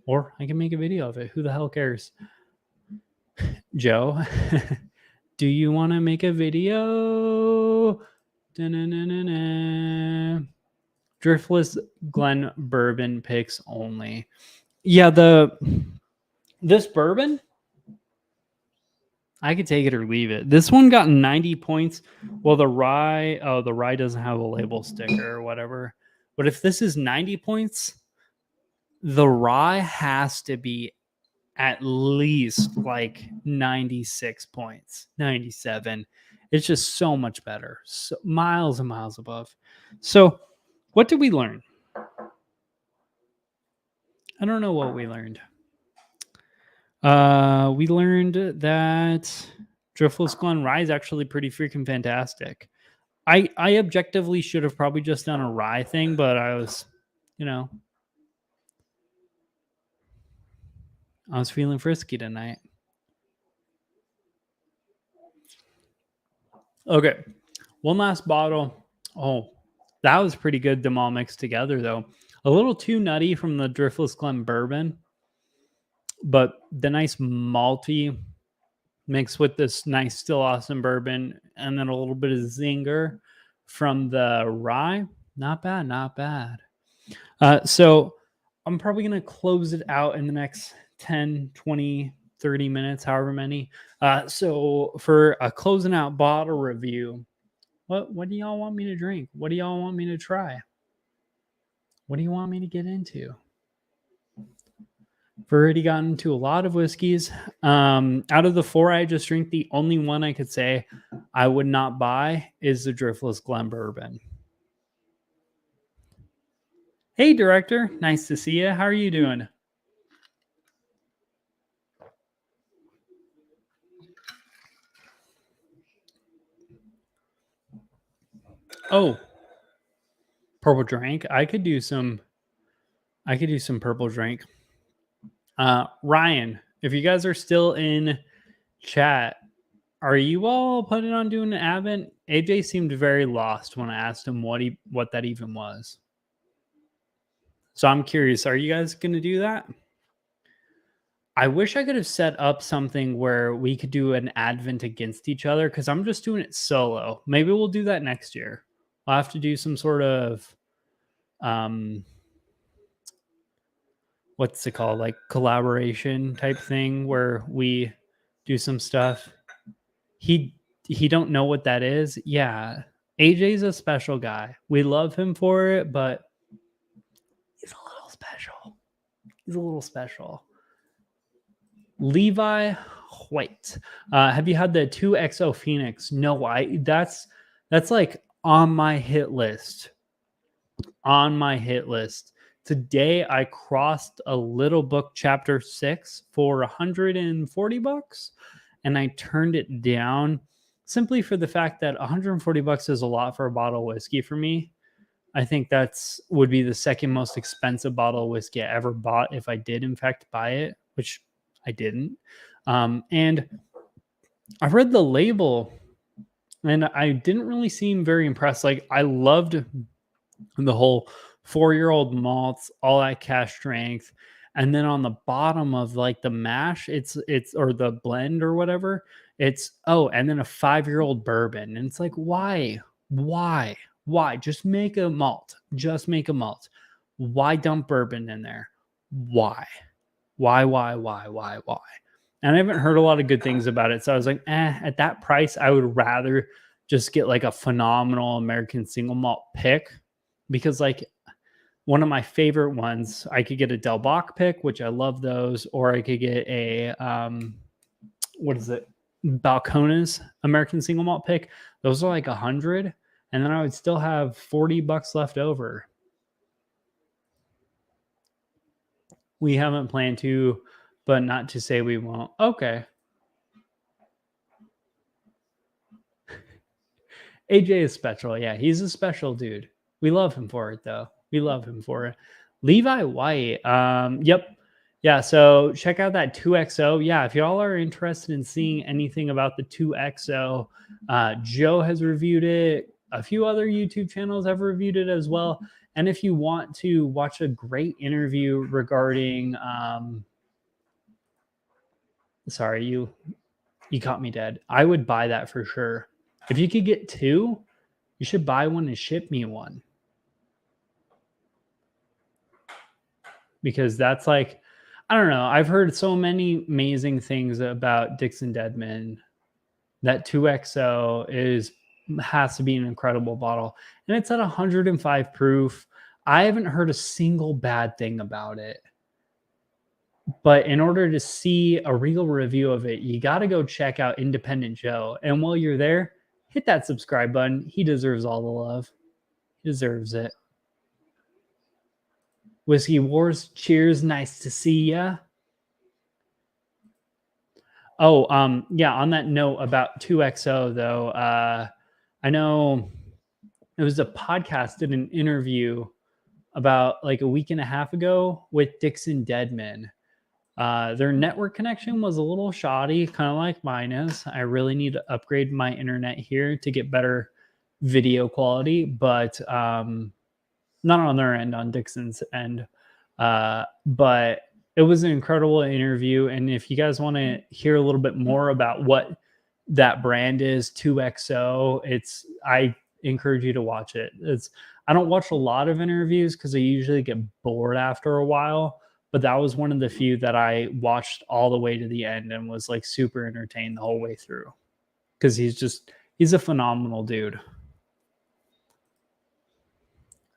Or I can make a video of it. Who the hell cares? Joe, do you want to make a video? Da-na-na-na-na. Driftless Glen Bourbon picks only. Yeah, this bourbon, I could take it or leave it. This one got 90 points. Well, the rye doesn't have a label sticker or whatever. But if this is 90 points, the rye has to be at least like 96 points, 97. It's just so much better. So miles and miles above. So what did we learn? I don't know what we learned. We learned that Driftless Glen Rye is actually pretty freaking fantastic. I objectively should have probably just done a rye thing, but I was, I was feeling frisky tonight. Okay, one last bottle. Oh, that was pretty good. Them all mixed together, though. A little too nutty from the Driftless Glen Bourbon, but the nice malty mixed with this nice Still Awesome bourbon, and then a little bit of zinger from the rye. Not bad, not bad. So I'm probably going to close it out in the next 10, 20, 30 minutes, however many. So for a closing out bottle review, what do y'all want me to drink? What do y'all want me to try? What do you want me to get into? I've already gotten into a lot of whiskeys. Out of the four I just drink, the only one I could say I would not buy is the Driftless Glen Bourbon. Hey, director. Nice to see you. How are you doing? Oh, purple drink. I could do some purple drink. Ryan, if you guys are still in chat, are you all planning on doing an Advent? AJ seemed very lost when I asked him what that even was. So I'm curious, are you guys going to do that? I wish I could have set up something where we could do an Advent against each other, because I'm just doing it solo. Maybe we'll do that next year. I'll have to do some sort of what's it called, like collaboration type thing where we do some stuff. He don't know what that is. Yeah, AJ's a special guy. We love him for it, but he's a little special. Levi White. Have you had the 2XO Phoenix? No, that's like on my hit list. On my hit list. Today I crossed a Little Book chapter 6 for 140 bucks and I turned it down simply for the fact that 140 bucks is a lot for a bottle of whiskey for me. I think that's would be the second most expensive bottle of whiskey I ever bought if I did in fact buy it, which I didn't. And I read the label and I didn't really seem very impressed. Like I loved the whole 4-year-old malts, all that cash strength. And then on the bottom of like the mash, it's or the blend or whatever, it's and then a 5-year-old bourbon. And it's like, why? Why? Why? Just make a malt. Just make a malt. Why dump bourbon in there? Why? Why? And I haven't heard a lot of good things about it. So I was like, at that price, I would rather just get like a phenomenal American single malt pick because like one of my favorite ones, I could get a Del Bach pick, which I love those, or I could get a what is it? Balcones American single malt pick. Those are like 100, and then I would still have 40 bucks left over. We haven't planned to, but not to say we won't. Okay. AJ is special. Yeah, he's a special dude. We love him for it, though. We love him for it. Levi White. Yep. Yeah, so check out that 2XO. Yeah, if y'all are interested in seeing anything about the 2XO, Joe has reviewed it. A few other YouTube channels have reviewed it as well. And if you want to watch a great interview regarding, sorry, you caught me dead. I would buy that for sure. If you could get 2, you should buy one and ship me one. Because that's like, I don't know. I've heard so many amazing things about Dixon Deadman. That 2XO has to be an incredible bottle. And it's at 105 proof. I haven't heard a single bad thing about it. But in order to see a real review of it, you got to go check out Independent Joe. And while you're there, hit that subscribe button. He deserves all the love. He deserves it. Whiskey Wars, cheers. Nice to see ya. Oh, yeah, on that note about 2XO, though, I know it was a podcast, did an interview about like a week and a half ago with Dixon Deadman. Their network connection was a little shoddy, kind of like mine is. I really need to upgrade my internet here to get better video quality, but not on their end, on Dixon's end. But it was an incredible interview. And if you guys want to hear a little bit more about what that brand is, 2XO, I encourage you to watch it. I don't watch a lot of interviews because I usually get bored after a while. But that was one of the few that I watched all the way to the end and was like super entertained the whole way through. Because he's a phenomenal dude.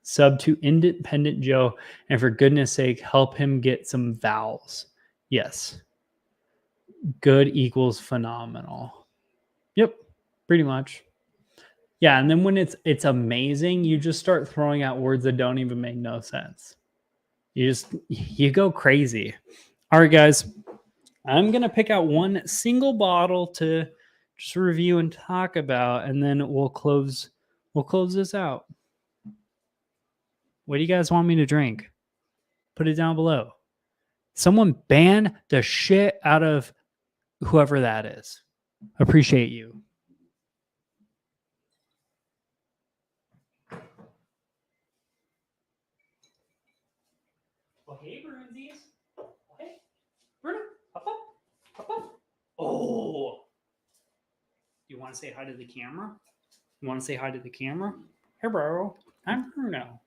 Sub to Independent Joe, and for goodness sake, help him get some vowels. Yes. Good equals phenomenal. Yep, pretty much. Yeah, and then when it's amazing, you just start throwing out words that don't even make no sense. You go crazy. All right, guys. I'm gonna pick out one single bottle to just review and talk about, and then we'll close this out. What do you guys want me to drink? Put it down below. Someone ban the shit out of whoever that is. Appreciate you. Well, hey, Brunsies. Hey, Bruno. Hop up. Hop up. Oh. You want to say hi to the camera? You want to say hi to the camera? Hey, bro. I'm Bruno.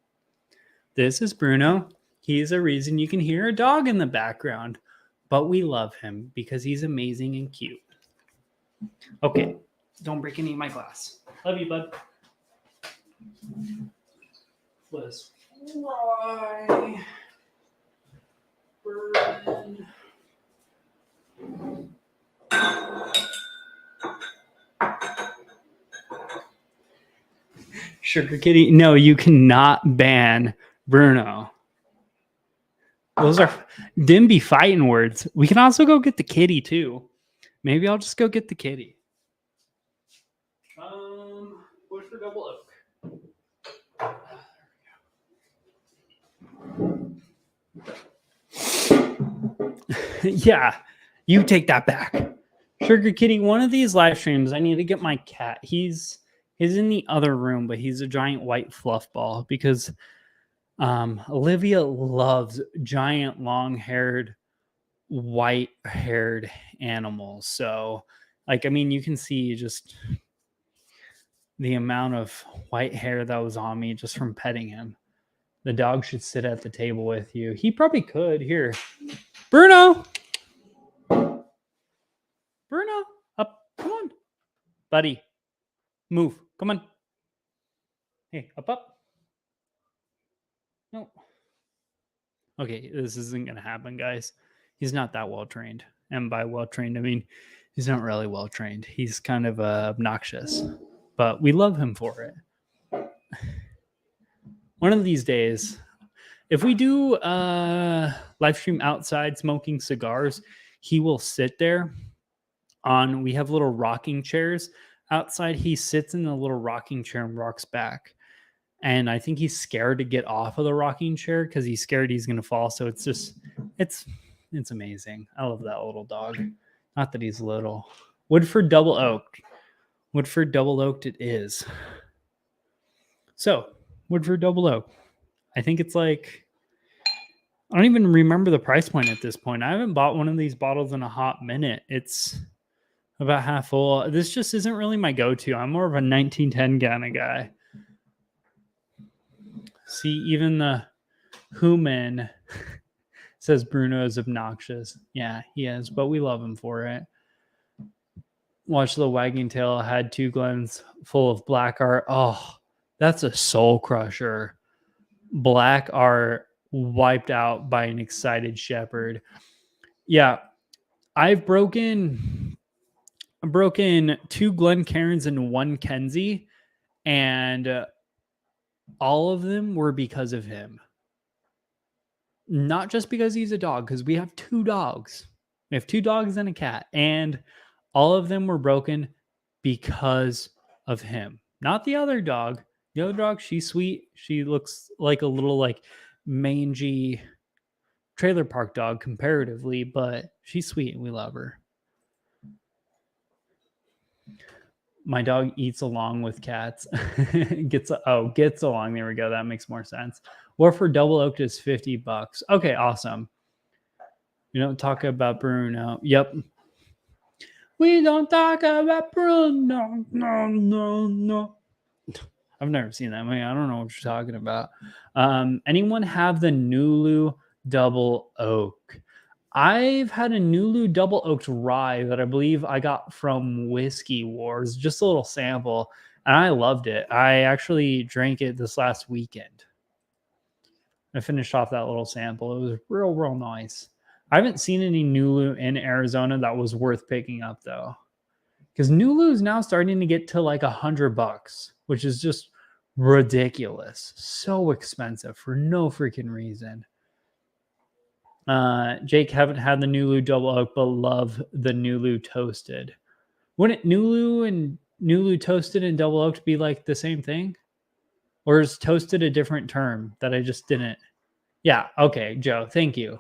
This is Bruno. He's a reason you can hear a dog in the background, but we love him because he's amazing and cute. Okay, don't break any of my glass. Love you, bud. Let's try bourbon. Sugar Kitty. No, you cannot ban Bruno. Those are them be fighting words. We can also go get the kitty too. Maybe I'll just go get the kitty. Push for double oak. Yeah, you take that back. Sugar Kitty, one of these live streams, I need to get my cat. He's in the other room, but he's a giant white fluff ball because Olivia loves giant long-haired, white-haired animals. So, like, I mean, you can see just the amount of white hair that was on me just from petting him. The dog should sit at the table with you. He probably could. Here, Bruno. Bruno, up. Come on, buddy. Move. Come on. Hey, up. No. Okay, this isn't going to happen, guys. He's not that well trained. And by well trained, I mean he's not really well trained. He's kind of obnoxious, but we love him for it. One of these days, if we do live stream outside smoking cigars, he will sit there on, we have little rocking chairs outside. He sits in the little rocking chair and rocks back. And I think he's scared to get off of the rocking chair because he's scared he's going to fall. So it's just, it's amazing. I love that little dog. Not that he's little. Woodford Double Oak. Woodford Double Oaked it is. So, Woodford Double Oak. I think it's like, I don't even remember the price point at this point. I haven't bought one of these bottles in a hot minute. It's about half full. This just isn't really my go-to. I'm more of a 1910 kind of guy. See, even the human says Bruno is obnoxious. Yeah, he is, but we love him for it. Watch the Wagging Tail had 2 glens full of black art. Oh, that's a soul crusher. Black art wiped out by an excited shepherd. Yeah, I've broken 2 Glencairns and 1 Kenzie, and all of them were because of him. Not just because he's a dog, because we have 2 dogs. We have 2 dogs and a cat, and all of them were broken because of him. Not the other dog. The other dog, she's sweet. She looks like a little like mangy trailer park dog comparatively, but she's sweet and we love her. My dog eats along with cats. gets along. There we go. That makes more sense. Woodford Double Oaked is $50. Okay, awesome. We don't talk about Bruno. Yep. We don't talk about Bruno. No. I've never seen that movie. I don't know what you're talking about. Anyone have the Nulu Double Oak? I've had a Nulu Double Oaked rye that I believe I got from Whiskey Wars, just a little sample, and I loved it. I actually drank it this last weekend. I finished off that little sample. It was real nice. I haven't seen any Nulu in Arizona that was worth picking up though, because Nulu is now starting to get to like $100, which is just ridiculous. So expensive for no freaking reason. Jake, haven't had the Nulu Double Oak, but love the Nulu Toasted. Wouldn't Nulu and Nulu Toasted and Double Oaked be like the same thing? Or is Toasted a different term that I just didn't? Yeah, okay, Joe, thank you.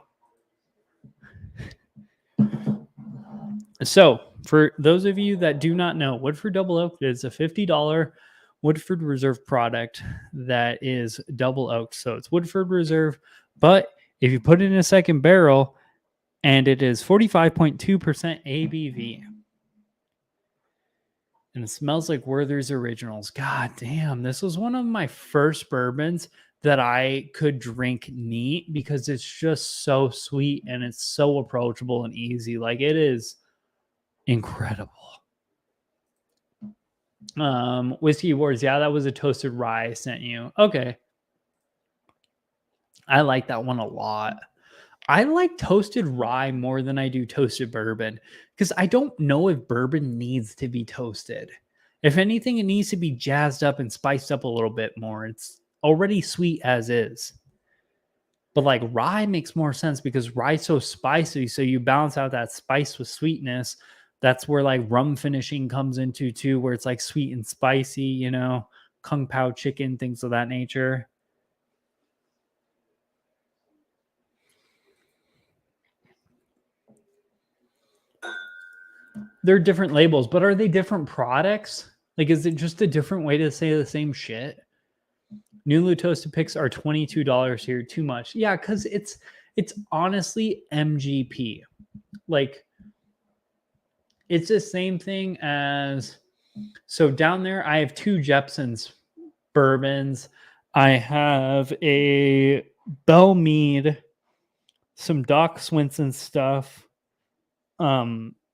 So, for those of you that do not know, Woodford Double Oaked is a $50 Woodford Reserve product that is double oaked. So it's Woodford Reserve, but if you put it in a second barrel, and it is 45.2% ABV. And it smells like Werther's Originals. God damn, this was one of my first bourbons that I could drink neat because it's just so sweet and it's so approachable and easy. Like, it is incredible. Whiskey Wars. Yeah, that was a toasted rye I sent you. Okay. I like that one a lot. I like toasted rye more than I do toasted bourbon because I don't know if bourbon needs to be toasted. If anything, it needs to be jazzed up and spiced up a little bit more. It's already sweet as is. But like rye makes more sense because rye's so spicy. So you balance out that spice with sweetness. That's where like rum finishing comes into too, where it's like sweet and spicy, kung pao chicken, things of that nature. They're different labels, but are they different products? Like, is it just a different way to say the same shit? Nulu Toasted Picks are $22 here. Too much. Yeah, because it's honestly MGP. Like, it's the same thing as so down there. I have two Jepson's bourbons. I have a Bell Mead, some Doc Swinson stuff,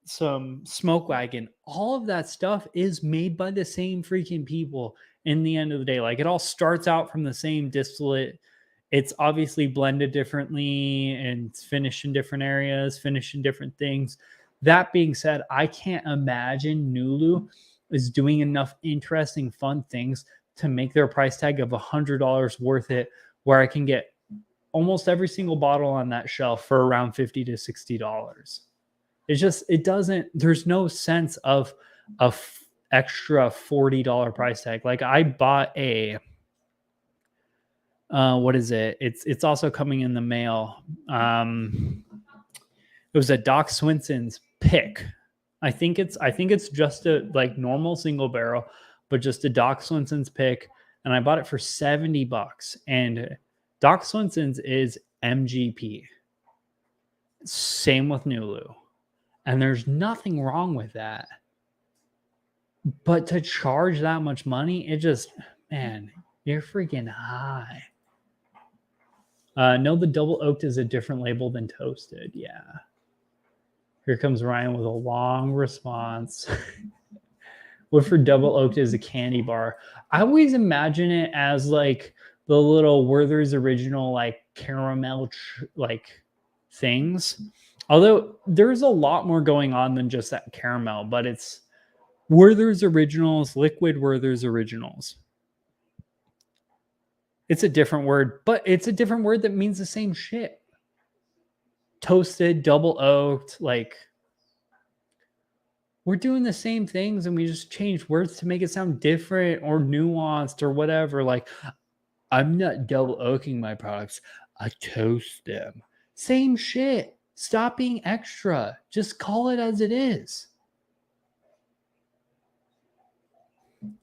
some Smoke Wagon. All of that stuff is made by the same freaking people in the end of the day. Like it all starts out from the same distillate. It's obviously blended differently and it's finished in different areas, finished in different things. That being said, I can't imagine Nulu is doing enough interesting, fun things to make their price tag of $100 worth it, where I can get almost every single bottle on that shelf for around $50 to $60. It's just it doesn't. There's no sense of extra $40 price tag. Like I bought a what is it? It's also coming in the mail. It was a Doc Swinson's pick. I think it's just a like normal single barrel, but just a Doc Swinson's pick, and I bought it for $70. And Doc Swinson's is MGP. Same with Nulu. And there's nothing wrong with that. But to charge that much money, it just, man, you're freaking high. No, the double oaked is a different label than toasted. Yeah. Here comes Ryan with a long response. Woodford double oaked is a candy bar. I always imagine it as like the little Werther's original, like caramel, like things. Although there's a lot more going on than just that caramel, but it's Werther's Originals, Liquid Werther's Originals. It's a different word, but it's a different word that means the same shit. Toasted, double oaked, like we're doing the same things and we just change words to make it sound different or nuanced or whatever. Like, I'm not double oaking my products, I toast them. Same shit. Stop being extra. Just call it as it is.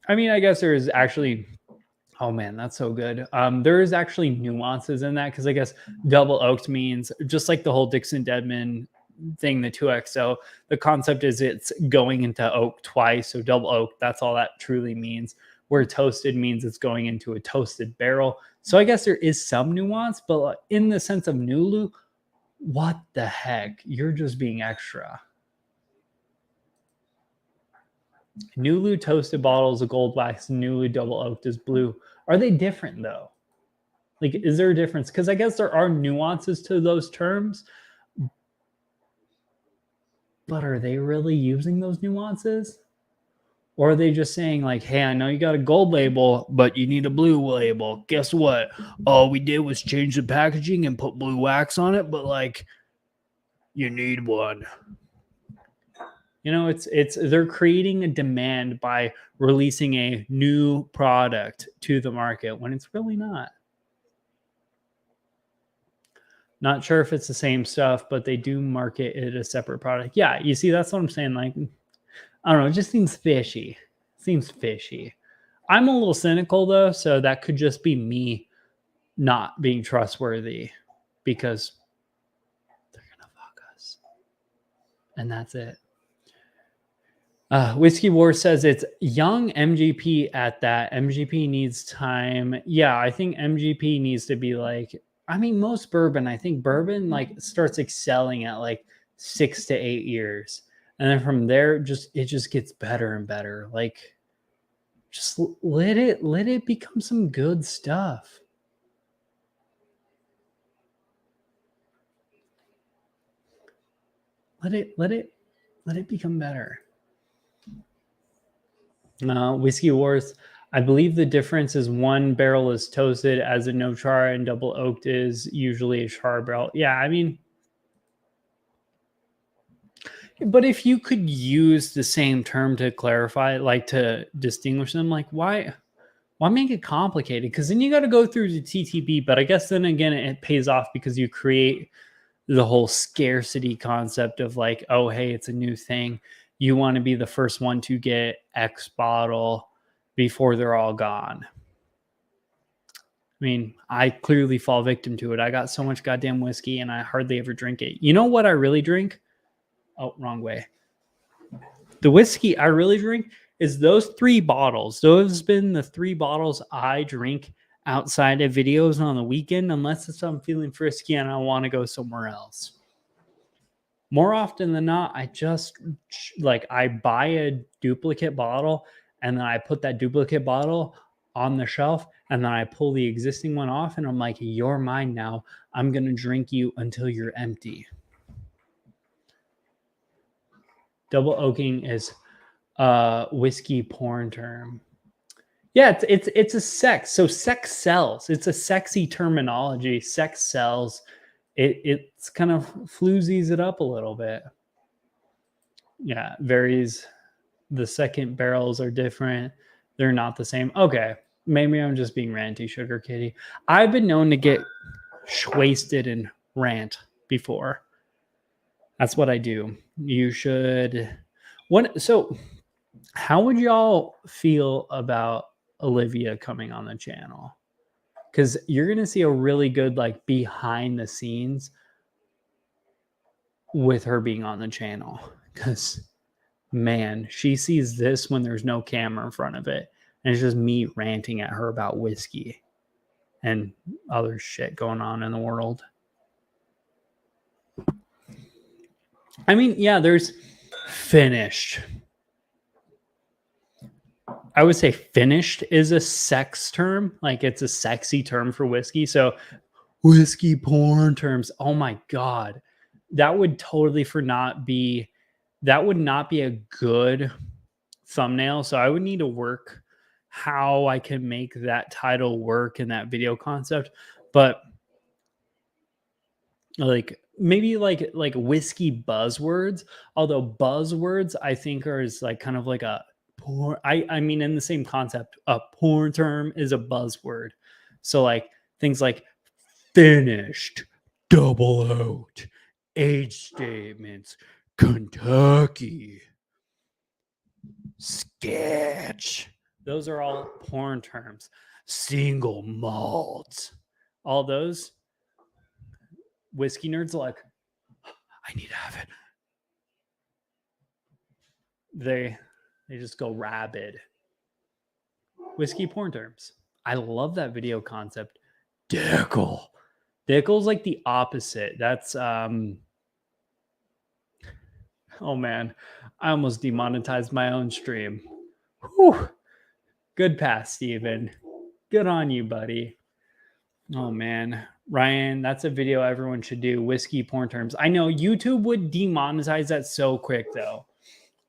I mean, I guess there is actually, oh man, that's so good. There is actually nuances in that because I guess double oaked means just like the whole Dixon Deadman thing, the 2XO. The concept is it's going into oak twice. So double oak, that's all that truly means. Where toasted means it's going into a toasted barrel. So I guess there is some nuance, but in the sense of Nulu, what the heck? You're just being extra. Nulu toasted bottles of gold wax, Nulu double oaked is blue. Are they different though? Like, is there a difference? Because I guess there are nuances to those terms, but are they really using those nuances? Or are they just saying, like, hey, I know you got a gold label, but you need a blue label. Guess what? All we did was change the packaging and put blue wax on it, but like, you need one. It's they're creating a demand by releasing a new product to the market when it's really not. Not sure if it's the same stuff, but they do market it as a separate product. Yeah, you see, that's what I'm saying. Like, I don't know, it just seems fishy. Seems fishy. I'm a little cynical though, so that could just be me not being trustworthy because they're gonna fuck us. And that's it. Whiskey War says it's young MGP at that. MGP needs time. Yeah, I think MGP needs to be like, I mean, most bourbon, I think bourbon like starts excelling at like 6 to 8 years. And then from there, it just gets better and better. Like, just let it become some good stuff. Let it become better. Whiskey Wars. I believe the difference is one barrel is toasted as a no char, and double oaked is usually a char barrel. Yeah, I mean, but if you could use the same term to clarify, like to distinguish them, like why make it complicated? Because then you got to go through the TTB. But I guess then again, it pays off because you create the whole scarcity concept of like, oh, hey, it's a new thing. You want to be the first one to get X bottle before they're all gone. I mean, I clearly fall victim to it. I got so much goddamn whiskey and I hardly ever drink it. You know what I really drink? Oh, wrong way. The whiskey I really drink is those 3 bottles. Those have been the 3 bottles I drink outside of videos on the weekend, unless it's I'm feeling frisky and I want to go somewhere else. More often than not, I just like I buy a duplicate bottle and then I put that duplicate bottle on the shelf and then I pull the existing one off and I'm like, you're mine now. I'm going to drink you until you're empty. Double oaking is a whiskey porn term. Yeah, it's a sex. So sex sells. It's a sexy terminology. Sex sells. It's kind of floozies it up a little bit. Yeah, varies. The second barrels are different. They're not the same. Okay, maybe I'm just being ranty, Sugar Kitty. I've been known to get wasted and rant before. That's what I do. You should. So, how would y'all feel about Olivia coming on the channel? Because you're gonna see a really good like behind the scenes with her being on the channel. Because man, she sees this when there's no camera in front of it, and it's just me ranting at her about whiskey and other shit going on in the world. I mean, yeah, there's finished. I would say finished is a sex term. Like it's a sexy term for whiskey. So whiskey porn terms. Oh my God. That would totally that would not be a good thumbnail. So I would need to work how I can make that title work in that video concept. But like maybe like whiskey buzzwords, although buzzwords I think are is like kind of like a porn. I mean in the same concept, a porn term is a buzzword. So like things like finished, double oaked, age statements, Kentucky, sketch. Those are all porn terms. Single malt. All those whiskey nerds are like, I need to have it. They just go rabid. Whiskey porn terms. I love that video concept. Dickel. Dickel's like the opposite. That's oh man, I almost demonetized my own stream. Whew. Good pass, Steven. Good on you, buddy. Oh man, Ryan, that's a video everyone should do. Whiskey porn terms. I know YouTube would demonetize that so quick though.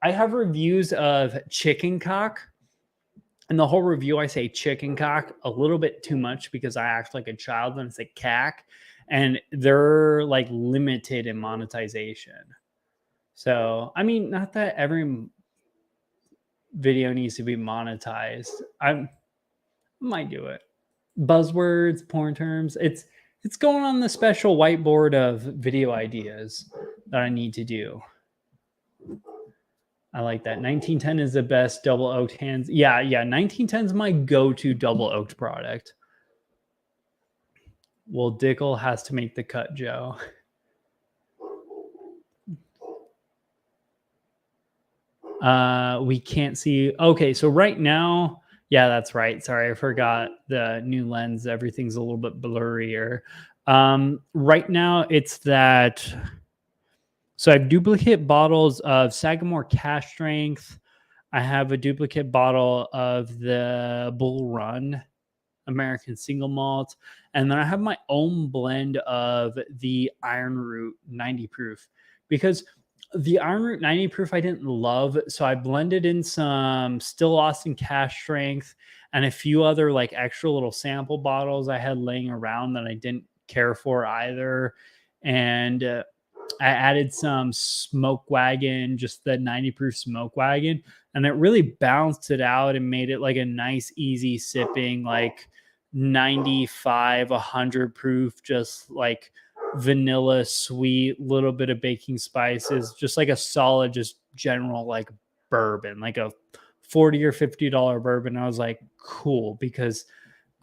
I have reviews of chicken cock, and the whole review I say chicken cock a little bit too much because I act like a child when I say cack, and they're like limited in monetization. So I mean, not that every video needs to be monetized. I might do it. Buzzwords, porn terms. It's going on the special whiteboard of video ideas that I need to do. I like that. 1910 is the best double oaked hands. Yeah. 1910 is my go-to double oaked product. Well, Dickel has to make the cut, Joe. We can't see. Okay, so right now, yeah, that's right. Sorry, I forgot the new lens. Everything's a little bit blurrier. Right now, it's that. So I have duplicate bottles of Sagamore Cash Strength. I have a duplicate bottle of the Bull Run American Single Malt. And then I have my own blend of the Iron Root 90 proof. Because The Iron Root 90 proof I didn't love, so I blended in some Still Austin Cash Strength and a few other like extra little sample bottles I had laying around that I didn't care for either. And I added some Smoke Wagon, just the 90 proof Smoke Wagon, and it really balanced it out and made it like a nice, easy sipping, like 95, 100 proof, just like vanilla, sweet, little bit of baking spices, just like a solid, just general like bourbon, like a 40 or $50 bourbon. I was like, cool, because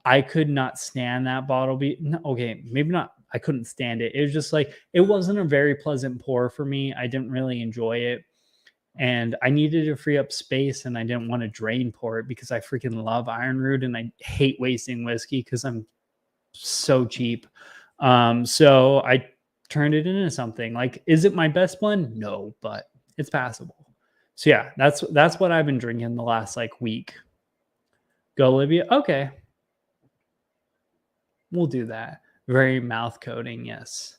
I could not stand that bottle. Okay, maybe not. I couldn't stand it. It was just like it wasn't a very pleasant pour for me. I didn't really enjoy it, and I needed to free up space, and I didn't want to drain pour it because I freaking love Iron Root, and I hate wasting whiskey because I'm so cheap. So I turned it into something. Like, is it my best blend? No, but it's passable. So yeah, that's what I've been drinking the last like week. Go Olivia. Okay, we'll do that. Very mouth coating, yes.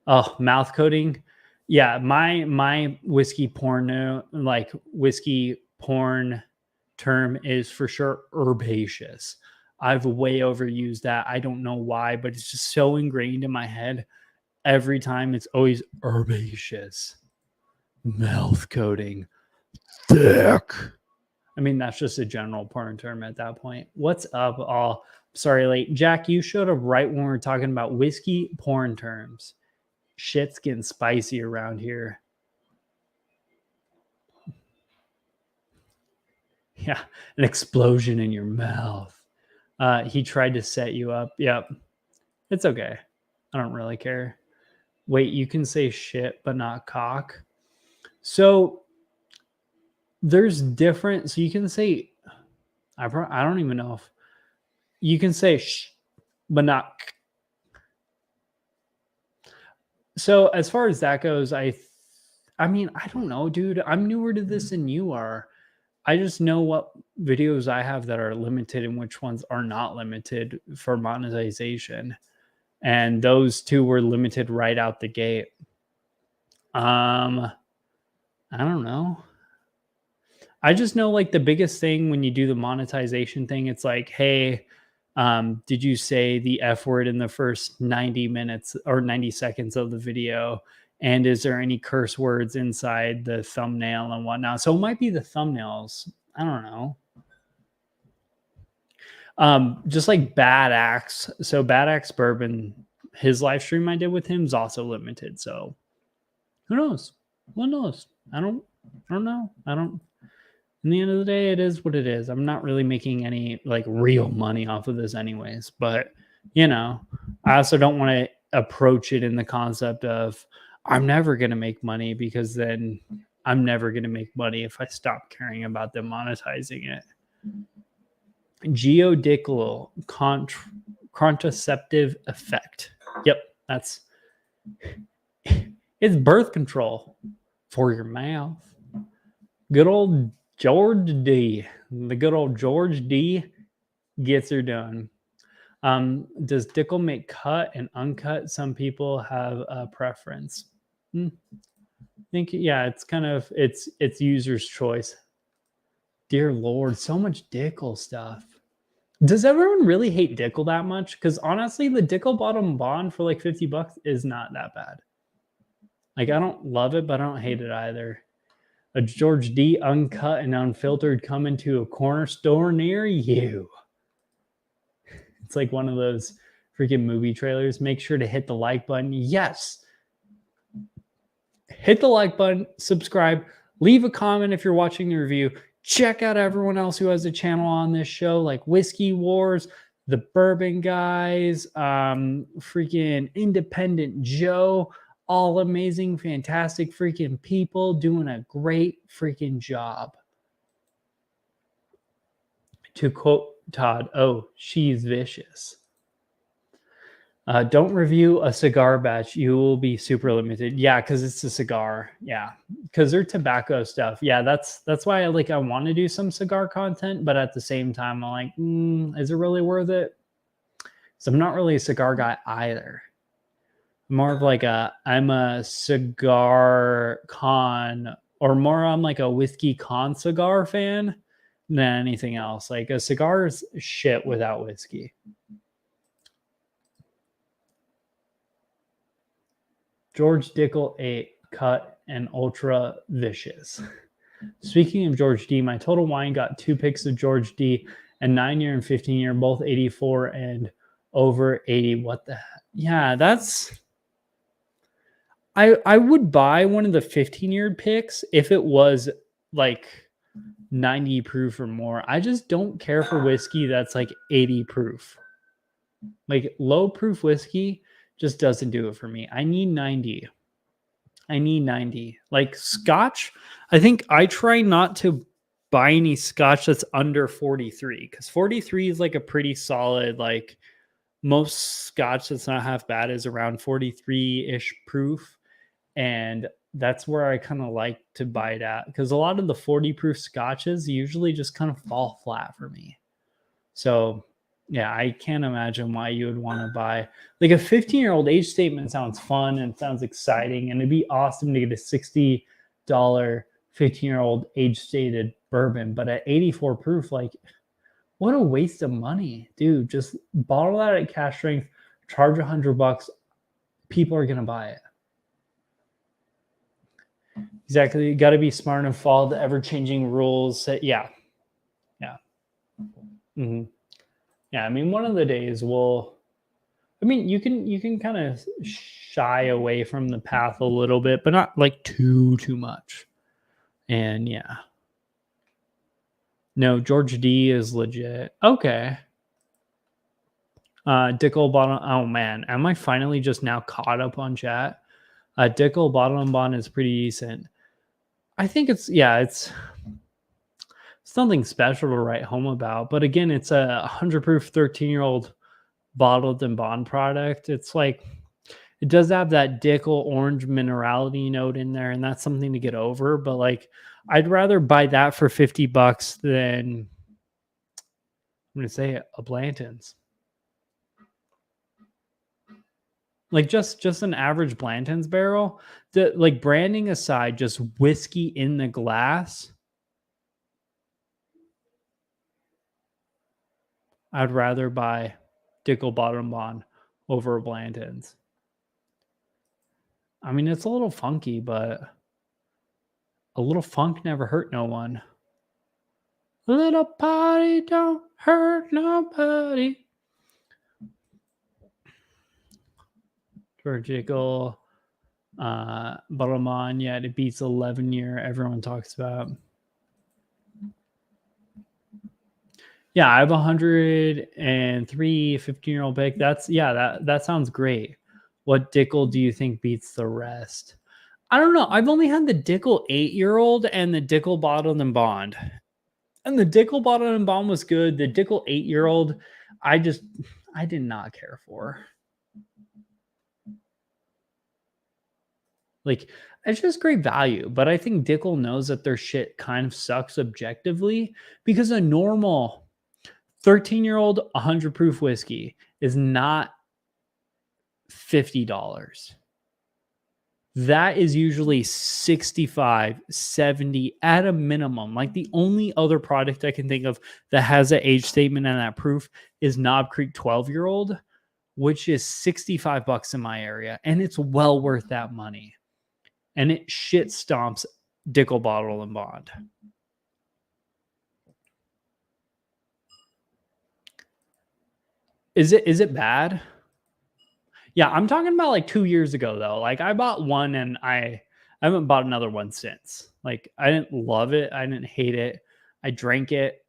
Oh, mouth coating. Yeah, my whiskey porn like whiskey porn term is for sure herbaceous. I've way overused that. I don't know why, but it's just so ingrained in my head. Every time it's always herbaceous. Mouth coating. Thick. I mean, that's just a general porn term at that point. What's up, all? Sorry, late. Jack, you showed up right when we were talking about whiskey porn terms. Shit's getting spicy around here. Yeah, an explosion in your mouth. He tried to set you up. Yep. It's okay. I don't really care. Wait, you can say shit, but not cock. So there's different. So you can say, I don't even know if you can say sh, but not. So as far as that goes, I mean, I don't know, dude. I'm newer to this than you are. I just know what videos I have that are limited and which ones are not limited for monetization. And those two were limited right out the gate. I don't know. I just know like the biggest thing when you do the monetization thing, it's like, hey, did you say the F word in the first 90 minutes or 90 seconds of the video? And is there any curse words inside the thumbnail and whatnot? So it might be the thumbnails. I don't know. Just like Bad Axe. So Bad Axe Bourbon, his live stream I did with him is also limited. So who knows? Who knows? I don't know. In the end of the day, it is what it is. I'm not really making any like real money off of this anyways, but you know, I also don't want to approach it in the concept of I'm never going to make money, because then I'm never going to make money if I stop caring about them monetizing it. Geodical contraceptive effect. Yep, that's it's birth control for your mouth. Good old George D. The good old George D gets her done. Does Dickel make cut and uncut? Some people have a preference. I think, yeah, it's kind of it's user's choice. Dear Lord, so much Dickel stuff. Does everyone really hate Dickel that much? Because honestly, the Dickel Bottom Bond for like $50 is not that bad. Like, I don't love it, but I don't hate it either. A George D uncut and unfiltered coming to a corner store near you. It's like one of those freaking movie trailers. Make sure to hit the like button. Yes. Hit the like button, subscribe, leave a comment if you're watching the review. Check out everyone else who has a channel on this show, like Whiskey Wars, the Bourbon Guys, freaking Independent Joe. All amazing, fantastic freaking people doing a great freaking job. To quote Todd, oh, she's vicious. Don't review a cigar batch. You will be super limited. Yeah, because it's a cigar. Yeah, because they're tobacco stuff. Yeah, that's why I want to do some cigar content, but at the same time, I'm like, is it really worth it? So I'm not really a cigar guy either. More of like I'm a cigar con, or more I'm like a whiskey con cigar fan than anything else. Like a cigar is shit without whiskey. George Dickel 8 cut and ultra vicious. Speaking of George D, my total wine got 2 picks of George D, and 9 year and 15 year, both 84 and over 80. What the heck? Yeah, that's I would buy one of the 15-year picks if it was like 90 proof or more. I just don't care for whiskey that's like 80 proof. Like low proof whiskey just doesn't do it for me. I need 90. I need 90. Like scotch, I think I try not to buy any scotch that's under 43 because 43 is like a pretty solid, like most scotch that's not half bad is around 43-ish proof. And that's where I kind of like to buy it at because a lot of the 40 proof scotches usually just kind of fall flat for me. So yeah, I can't imagine why you would want to buy like a 15-year-old age statement sounds fun and sounds exciting. And it'd be awesome to get a $60 15-year-old age stated bourbon. But at 84 proof, like what a waste of money, dude. Just bottle that at cash strength, charge $100. People are gonna buy it. Exactly. You got to be smart and follow the ever-changing rules. Yeah. Mm-hmm. Yeah. I mean, one of the days I mean, you can kind of shy away from the path a little bit, but not like too much. And yeah. No, George D is legit. Okay. Dickel bottom. Oh man, am I finally just now caught up on chat? Dickel bottom bond is pretty decent. I think it's nothing special to write home about. But again, it's a 100 proof 13-year-old bottled and bond product. It's like it does have that Dickel orange minerality note in there, and that's something to get over. But like, I'd rather buy that for $50 than I'm gonna say a Blanton's. Like just an average Blanton's barrel. The like branding aside, just whiskey in the glass. I'd rather buy Dickel Bottom Bond over Blanton's. I mean, it's a little funky, but a little funk never hurt no one. A little party don't hurt nobody. George Dickel, Bottom Bond, yeah, it beats 11-year. Everyone talks about. Yeah, I have 103 15-year-old pick. That sounds great. What Dickel do you think beats the rest? I don't know. I've only had the Dickel 8-year-old and the Dickel Bottled and Bond. And the Dickel Bottled and Bond was good. The Dickel 8-year-old, I did not care for. Like, it's just great value. But I think Dickel knows that their shit kind of sucks objectively because a normal 13-year-old 100 proof whiskey is not $50. That is usually 65, 70 at a minimum. Like the only other product I can think of that has an age statement and that proof is Knob Creek 12-year-old, which is $65 in my area. And it's well worth that money. And it shit stomps Dickel Bottle and Bond. Is it bad? Yeah, I'm talking about like 2 years ago though. Like I bought one and I haven't bought another one since. Like I didn't love it. I didn't hate it. I drank it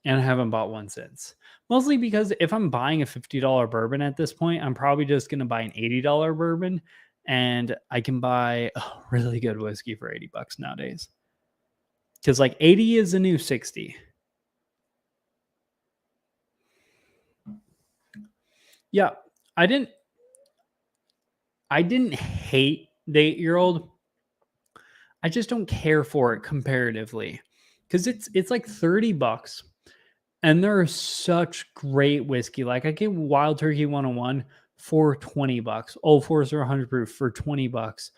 and I haven't bought one since. Mostly because if I'm buying a $50 bourbon at this point, I'm probably just going to buy an $80 bourbon and I can buy a really good whiskey for $80 nowadays. Cuz like 80 is the new 60. Yeah, I didn't hate the 8-year-old. I just don't care for it comparatively because it's like $30 and there are such great whiskey. Like I get Wild Turkey 101 for 20 bucks. Old Forester 100 proof for 20 bucks.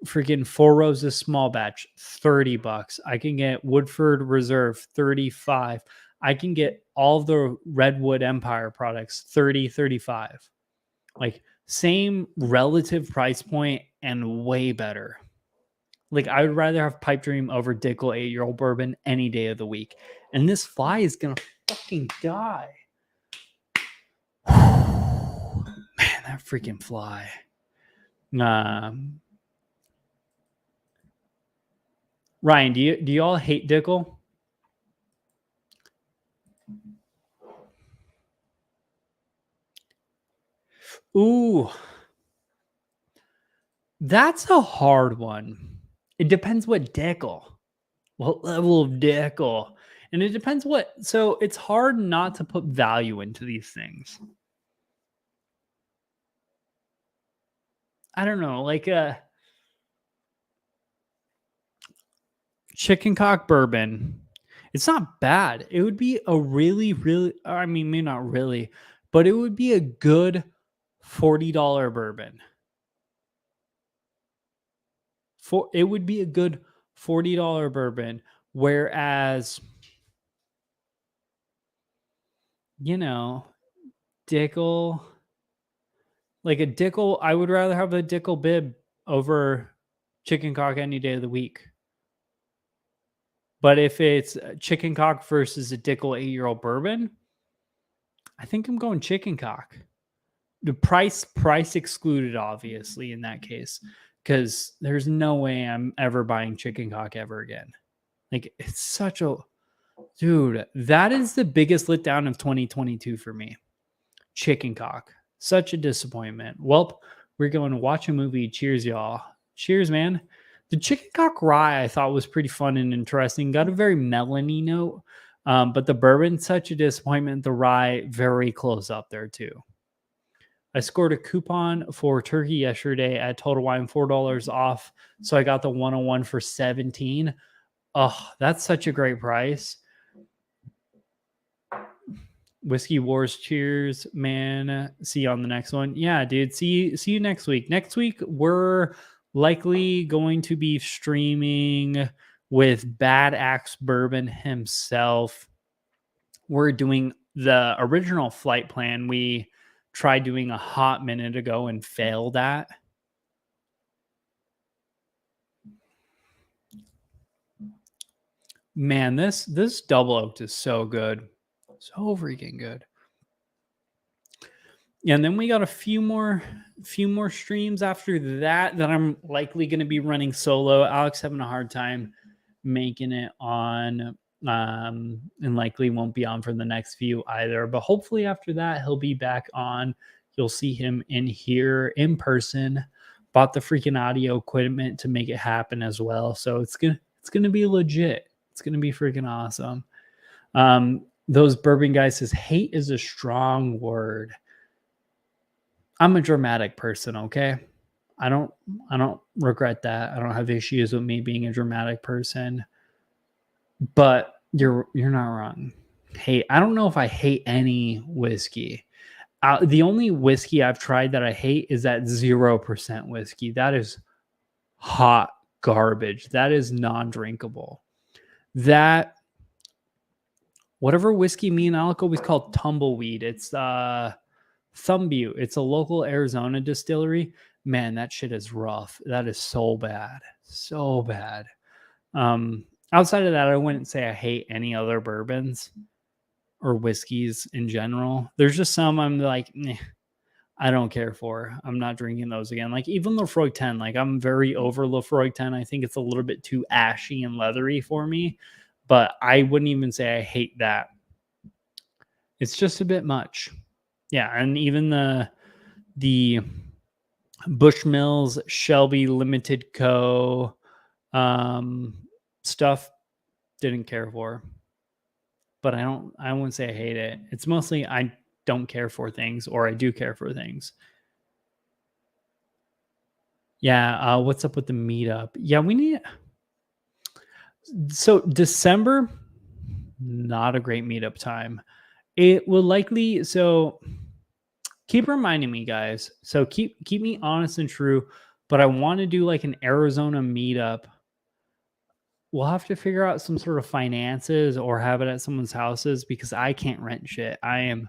Freaking Four Roses small batch, 30 bucks. I can get Woodford Reserve, 35. I can get all the Redwood Empire products, 30, 35. Like same relative price point and way better. Like I would rather have Pipe Dream over Dickel 8-year-old bourbon any day of the week. And this fly is gonna fucking die. Man, that freaking fly. Ryan, do you all hate Dickel? Ooh, that's a hard one. It depends what Dickel, what level of Dickel, and it depends what. So it's hard not to put value into these things. I don't know, like a chicken cock bourbon. It's not bad. It would be a really, really, I mean, maybe not really, but it would be a good $40 bourbon. It would be a good $40 bourbon. Whereas, you know, Dickel, like a Dickel, I would rather have a Dickel bib over chicken cock any day of the week. But if it's chicken cock versus a Dickel 8-year-old bourbon, I think I'm going chicken cock. The price excluded, obviously, in that case, because there's no way I'm ever buying chicken cock ever again. Like it's such a dude, that is the biggest letdown of 2022 for me. Chicken cock. Such a disappointment. Welp, we're going to watch a movie. Cheers, y'all. Cheers, man. The chicken cock rye I thought was pretty fun and interesting. Got a very melony note. But the bourbon, such a disappointment. The rye, very close up there too. I scored a coupon for turkey yesterday at Total Wine, $4 off. So I got the 101 for 17. Oh, that's such a great price. Whiskey Wars, cheers, man. See you on the next one. Yeah, dude. See you next week. Next week, we're likely going to be streaming with Bad Axe Bourbon himself. We're doing the original flight plan we tried doing a hot minute ago and failed at. Man, this double oaked is so good. So freaking good. And then we got a few more streams after that I'm likely going to be running solo. Alex having a hard time making it on, and likely won't be on for the next few either. But hopefully after that he'll be back on. You'll see him in here in person. Bought the freaking audio equipment to make it happen as well. So it's gonna be legit. It's gonna be freaking awesome. Those bourbon guys says hate is a strong word. I'm a dramatic person, okay? I don't regret that. I don't have issues with me being a dramatic person. But you're not wrong. Hate. I don't know if I hate any whiskey. The only whiskey I've tried that I hate is that 0% whiskey. That is hot garbage. That is non-drinkable. That whatever whiskey me and Alec always call tumbleweed. It's Thumbute. It's a local Arizona distillery. Man, that shit is rough. That is so bad. So bad. Outside of that, I wouldn't say I hate any other bourbons or whiskeys in general. There's just some I'm like, I don't care for. I'm not drinking those again. Like even Lefroy 10, like I'm very over Lefroy 10. I think it's a little bit too ashy and leathery for me, but I wouldn't even say I hate that. It's just a bit much. Yeah, and even the Bushmills Shelby Limited Co. Stuff didn't care for, but I wouldn't say I hate it. It's mostly I don't care for things or I do care for things. Yeah, what's up with the meetup? Yeah, we need. So December, not a great meetup time. It will likely keep reminding me, guys. So keep me honest and true. But I want to do like an Arizona meetup. We'll have to figure out some sort of finances or have it at someone's houses because I can't rent shit. I am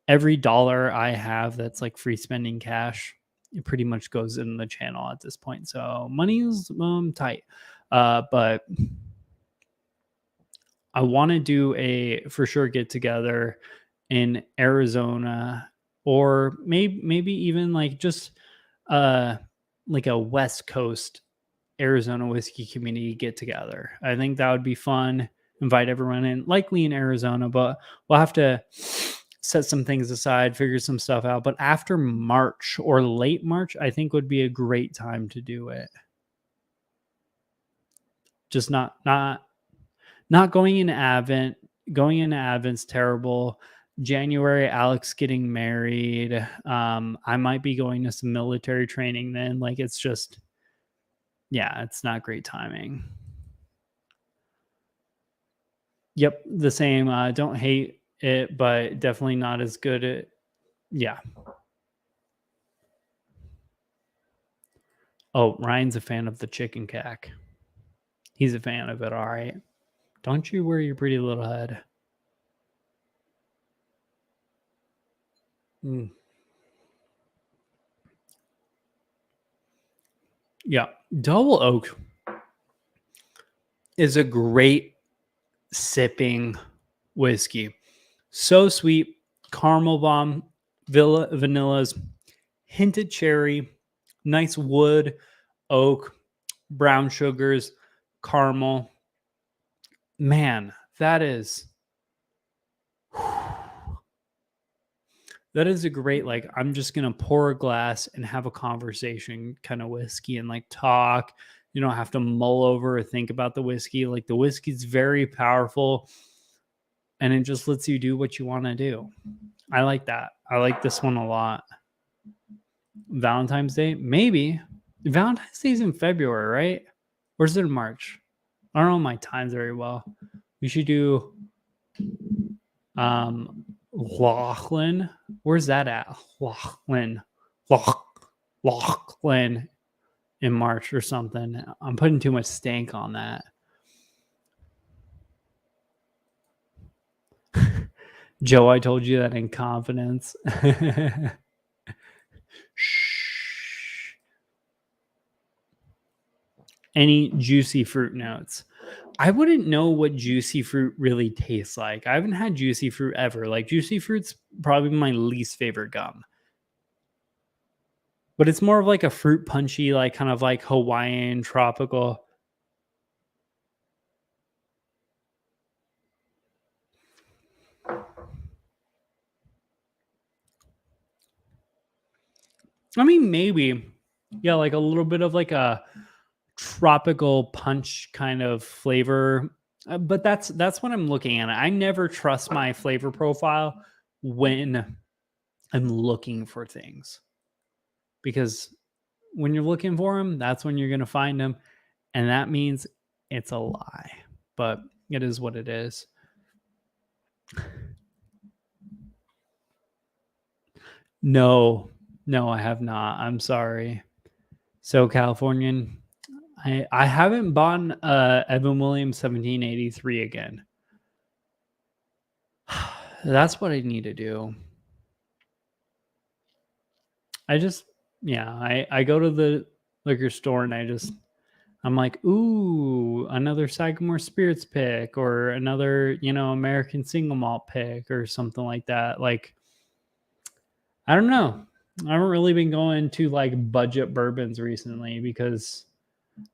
every dollar I have that's like free spending cash, it pretty much goes in the channel at this point. So money is tight. But I want to do a for sure get together in Arizona or maybe even like just uh like a West Coast Arizona whiskey community get together. I think that would be fun. Invite everyone in, likely in Arizona, but we'll have to set some things aside, figure some stuff out. But after March or late March, I think would be a great time to do it. Just not going into Advent. Going into Advent's terrible. January, Alex getting married. I might be going to some military training then. Like it's just, yeah, it's not great timing. Yep, the same. Don't hate it, but definitely not as good at. Yeah. Oh, Ryan's a fan of the chicken cack. He's a fan of it. All right. Don't you worry your pretty little head. Mm. Yeah. Double oak is a great sipping whiskey. So sweet, caramel bomb, vanillas, hinted cherry, nice wood, oak, brown sugars, caramel. Man, that is that is a great like I'm just gonna pour a glass and have a conversation kind of whiskey and like talk. You don't have to mull over or think about the whiskey. Like the whiskey's very powerful and it just lets you do what you want to do. I like that. I like this one a lot. Valentine's Day, maybe. Valentine's Day's in February, right? Or is it in March? I don't know my times very well. We should do Lachlan. Where's that at? Lachlan. Lachlan in March or something. I'm putting too much stank on that. Joe, I told you that in confidence. Shh. Any juicy fruit notes? I wouldn't know what juicy fruit really tastes like. I haven't had juicy fruit ever. Like juicy fruit's probably my least favorite gum. But it's more of like a fruit punchy, like kind of like Hawaiian tropical. I mean, maybe. Yeah, like a little bit of like a tropical punch kind of flavor. But that's what I'm looking at. I never trust my flavor profile when I'm looking for things. Because when you're looking for them, that's when you're going to find them. And that means it's a lie. But it is what it is. No, I have not. I'm sorry. So Californian, I haven't bought Evan Williams 1783 again. That's what I need to do. I go to the liquor store and I'm like, ooh, another Sagamore Spirits pick or another, American single malt pick or something like that. Like, I don't know. I haven't really been going to like budget bourbons recently because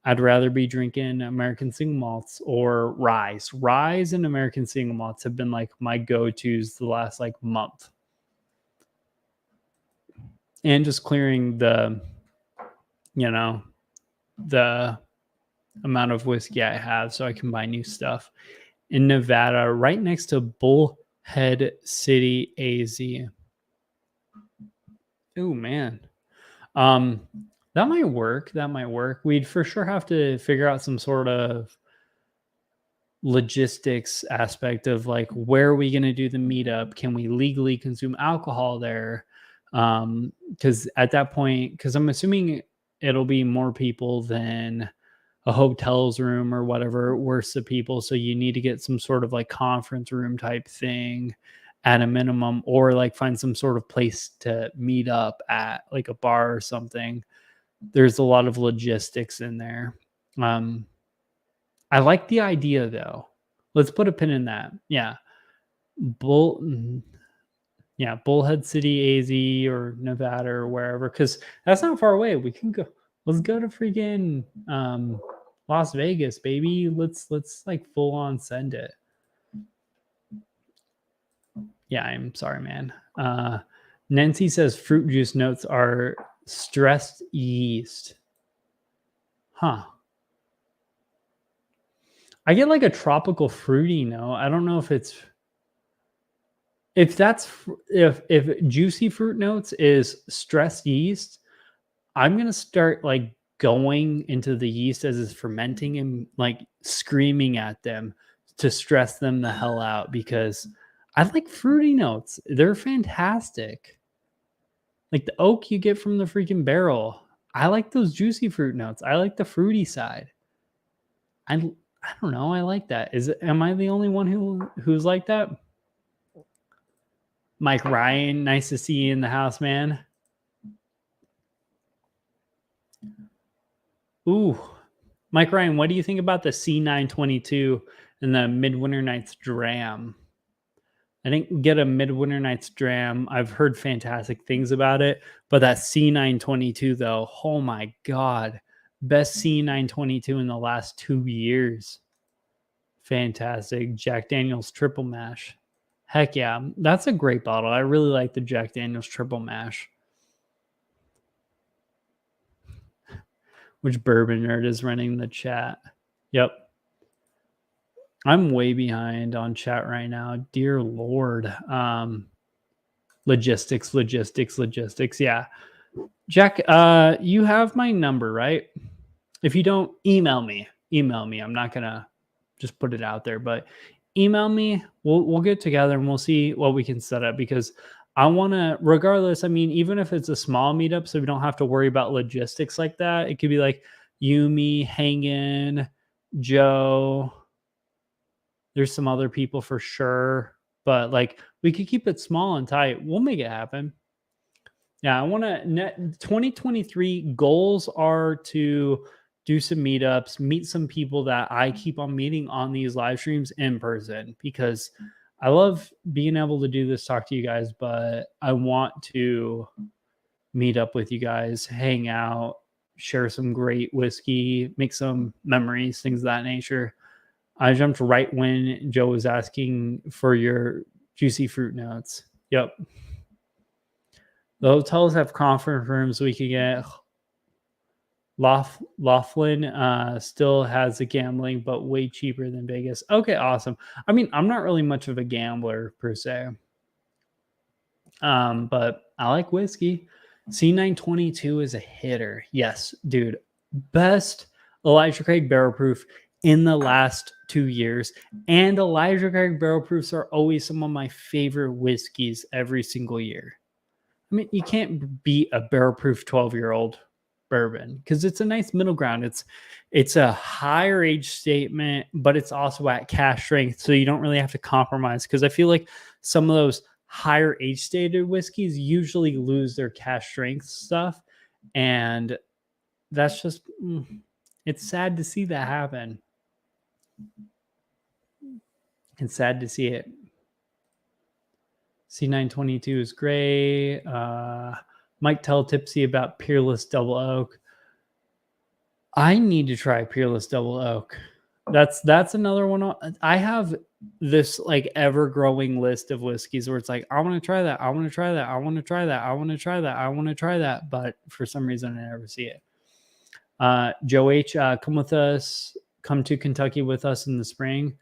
I'd rather be drinking American single malts or rye. Rye and American single malts have been like my go-tos the last like month. And just clearing the amount of whiskey I have so I can buy new stuff. In Nevada, right next to Bullhead City, AZ. Oh man. That might work. We'd for sure have to figure out some sort of logistics aspect of like where are we going to do the meetup? Can we legally consume alcohol there? Because at that point, because I'm assuming it'll be more people than a hotel's room or whatever, worth of people. So you need to get some sort of like conference room type thing at a minimum, or like find some sort of place to meet up at, like a bar or something. There's a lot of logistics in there. I like the idea though. Let's put a pin in that. Yeah. Bull yeah, Bullhead City, AZ or Nevada or wherever, because that's not far away. We can go. Let's go to freaking Las Vegas, baby. Let's like full on send it. Yeah, I'm sorry, man. Nancy says fruit juice notes are stressed yeast. Huh. I get like a tropical fruity note. I don't know if it's if juicy fruit notes is stressed yeast. I'm gonna start like going into the yeast as it's fermenting and like screaming at them to stress them the hell out, because I like fruity notes. They're fantastic. Like the oak you get from the freaking barrel. I like those juicy fruit notes. I like the fruity side. I don't know. I like that. Am I the only one who's like that? Mike Ryan, nice to see you in the house, man. Ooh, Mike Ryan, what do you think about the C922 and the Midwinter Nights Dram? I didn't get a Midwinter Nights Dram. I've heard fantastic things about it, but that C922 though, oh my god, best C922 in the last 2 years. Fantastic. Jack Daniel's Triple Mash. Heck yeah, that's a great bottle. I really like the Jack Daniel's Triple Mash. Which bourbon nerd is running the chat? Yep. I'm way behind on chat right now. Dear Lord. Logistics. Yeah. Jack, you have my number, right? If you don't, email me. I'm not going to just put it out there, but email me. We'll get together and we'll see what we can set up, because I want to, regardless, I mean, even if it's a small meetup, so we don't have to worry about logistics like that. It could be like you, me, Hangin, Joe. There's some other people for sure, but like we could keep it small and tight. We'll make it happen. Yeah, I want to 2023 goals are to do some meetups, meet some people that I keep on meeting on these live streams in person, because I love being able to do this, talk to you guys, but I want to meet up with you guys, hang out, share some great whiskey, make some memories, things of that nature. I jumped right when Joe was asking for your juicy fruit notes. Yep. The hotels have conference rooms we could get. Laughlin still has a gambling, but way cheaper than Vegas. Okay, awesome. I mean, I'm not really much of a gambler per se, but I like whiskey. C922 is a hitter. Yes, dude. Best Elijah Craig barrel proof in the last 2 years. And Elijah Craig barrel proofs are always some of my favorite whiskeys every single year. I mean, you can't beat a barrel proof 12-year-old bourbon, because it's a nice middle ground. It's a higher age statement, but it's also at cask strength, so you don't really have to compromise, because I feel like some of those higher age stated whiskeys usually lose their cask strength stuff, and that's just it's sad to see that happen. It's sad to see it. C922 is great. Mike tell Tipsy about Peerless Double Oak. I need to try Peerless Double Oak. That's another one. I have this like ever growing list of whiskeys where it's like, I want to try that. I want to try that. I want to try that. I want to try that. I want to try that. But for some reason, I never see it. Joe H, come with us. Come to Kentucky with us in the spring.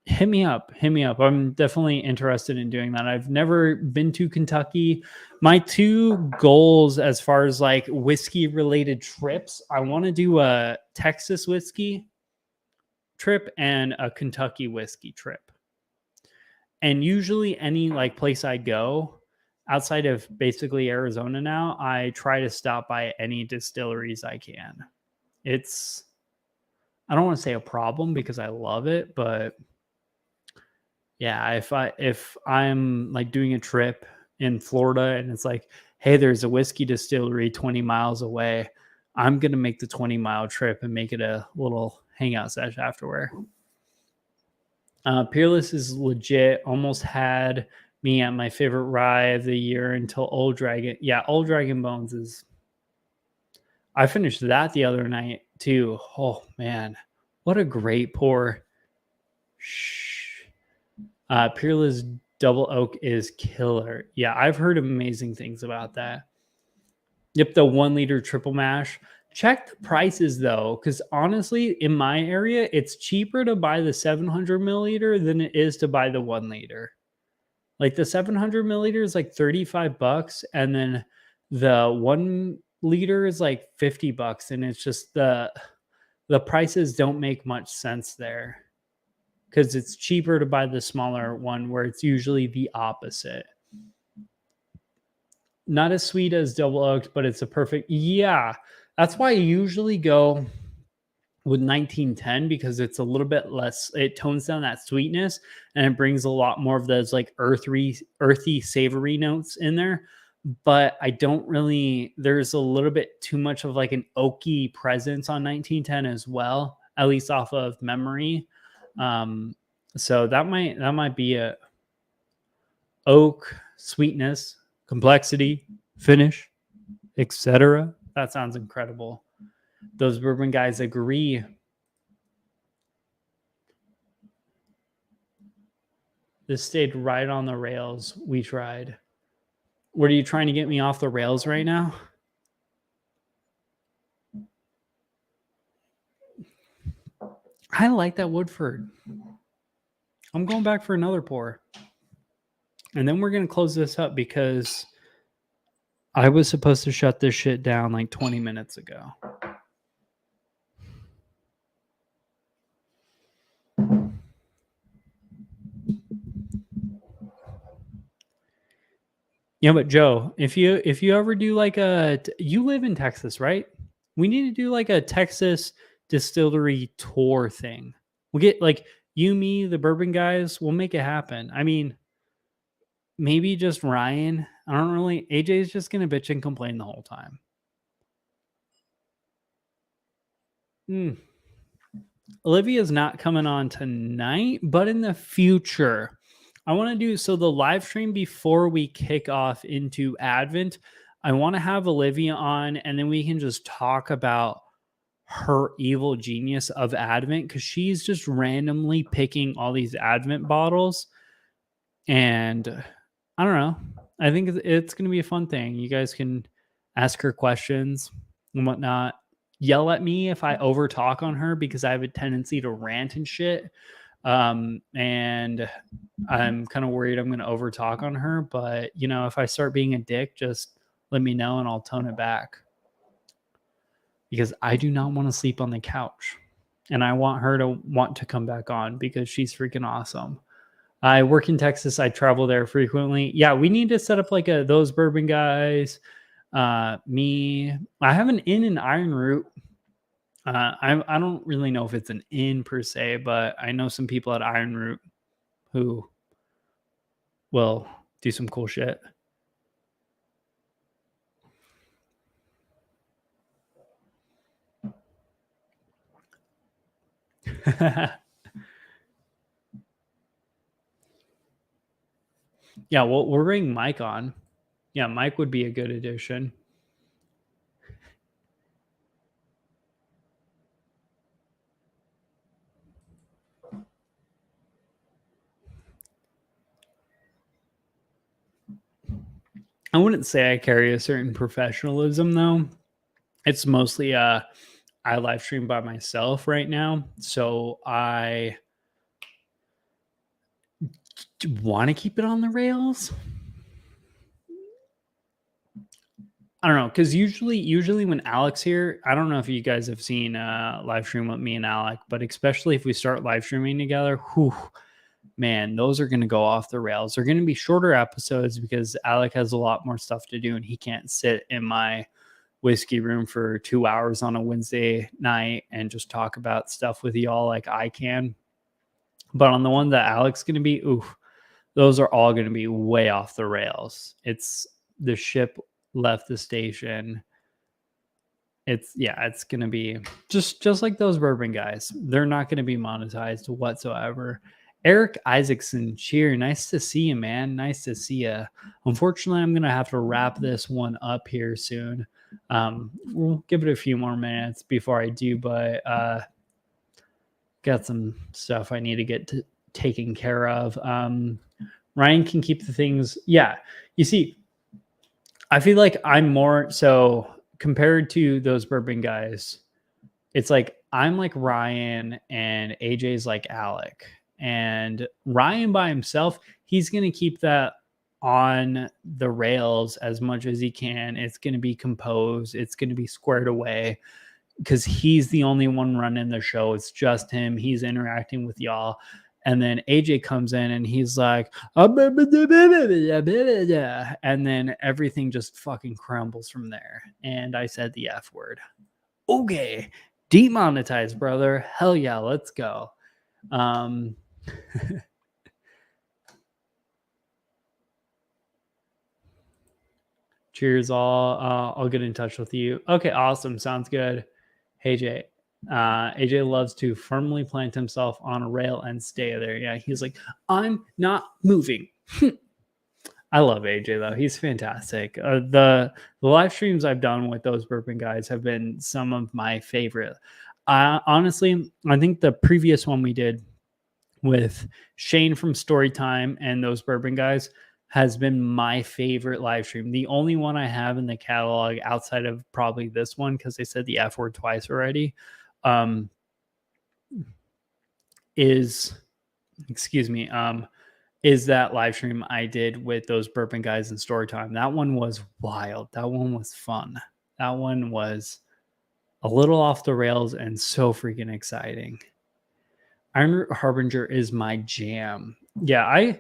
Hit me up. I'm definitely interested in doing that. I've never been to Kentucky. My 2 goals as far as like whiskey related trips, I want to do a Texas whiskey trip and a Kentucky whiskey trip. And usually any like place I go, outside of basically Arizona now, I try to stop by any distilleries I can. It's I don't want to say a problem because I love it, but yeah, if I'm like doing a trip in Florida and it's like, hey, there's a whiskey distillery 20 miles away, I'm gonna make the 20-mile trip and make it a little hangout session afterward. Peerless is legit. Almost had me at my favorite rye of the year until Old Dragon. Yeah, Old Dragon Bones is. I finished that the other night too. Oh man, what a great pour! Shh. Peerless Double Oak is killer. Yeah, I've heard amazing things about that. Yep, the 1 liter triple mash. Check the prices though, because honestly, in my area, it's cheaper to buy the 700 milliliter than it is to buy the 1 liter. Like the 700 milliliter is like $35, and then the 1 liter is like $50, and it's just the prices don't make much sense there because it's cheaper to buy the smaller one, where it's usually the opposite. Not as sweet as double oaked, but it's a perfect. Yeah, that's why I usually go with 1910 because it's a little bit less. It tones down that sweetness and it brings a lot more of those like earthy, savory notes in there. But I don't really. There's a little bit too much of like an oaky presence on 1910 as well, at least off of memory. So that might be a oak, sweetness, complexity, finish, etc. That sounds incredible. Those bourbon guys agree. This stayed right on the rails. We tried. What are you trying to get me off the rails right now? I like that Woodford. I'm going back for another pour. And then we're going to close this up because I was supposed to shut this shit down like 20 minutes ago. Yeah, but Joe, if you ever do like you live in Texas, right? We need to do like a Texas distillery tour thing. We'll get like you, me, the bourbon guys. We'll make it happen. I mean, maybe just Ryan. I don't really. AJ's just gonna bitch and complain the whole time. Olivia's not coming on tonight, but in the future. I want to do so the live stream before we kick off into Advent. I want to have Olivia on and then we can just talk about her evil genius of Advent because she's just randomly picking all these Advent bottles. And I don't know. I think it's going to be a fun thing. You guys can ask her questions and whatnot. Yell at me if I over talk on her because I have a tendency to rant and shit. And I'm kind of worried I'm going to over talk on her. But, you know, if I start being a dick, just let me know and I'll tone it back. Because I do not want to sleep on the couch. And I want her to want to come back on because she's freaking awesome. I work in Texas. I travel there frequently. Yeah, we need to set up like those bourbon guys. Me, I have an inn in Iron Root. I don't really know if it's an inn per se, but I know some people at Iron Root who will do some cool shit. Yeah, we'll bring Mike on. Yeah, Mike would be a good addition. I wouldn't say I carry a certain professionalism though. It's mostly I live stream by myself right now, so I want to keep it on the rails. I don't know, because usually when Alex here, I don't know if you guys have seen live stream with me and Alec, but especially if we start live streaming together, whew, man, those are going to go off the rails. They're going to be shorter episodes because Alec has a lot more stuff to do and he can't sit in my whiskey room for 2 hours on a Wednesday night and just talk about stuff with y'all like I can. But on the one that Alec's going to be, those are all going to be way off the rails. It's the ship left the station. It's going to be just like those bourbon guys. They're not going to be monetized whatsoever. Eric Isaacson, cheer. Nice to see you, man. Nice to see you. Unfortunately, I'm going to have to wrap this one up here soon. We'll give it a few more minutes before I do, but got some stuff I need to get taken care of. Ryan can keep the things. Yeah. You see, I feel like I'm more so compared to those bourbon guys. It's like I'm like Ryan and AJ's like Alec. And Ryan by himself, he's going to keep that on the rails as much as he can. It's going to be composed. It's going to be squared away because he's the only one running the show. It's just him. He's interacting with y'all. And then AJ comes in and he's like, and then everything just fucking crumbles from there. And I said the F word. Okay. Demonetized, brother. Hell yeah. Let's go. Cheers all. I'll get in touch with you. Okay, awesome. Sounds good. Hey Jay. AJ loves to firmly plant himself on a rail and stay there. Yeah, he's like, I'm not moving. I love AJ though. He's fantastic. The live streams I've done with those bourbon guys have been some of my favorite. Honestly, I think the previous one we did with Shane from Storytime and those bourbon guys has been my favorite live stream. The only one I have in the catalog outside of probably this one, because they said the F word twice already, is that live stream I did with those bourbon guys in Storytime. That one was wild. That one was fun. That one was a little off the rails and so freaking exciting. Iron Root Harbinger is my jam. Yeah,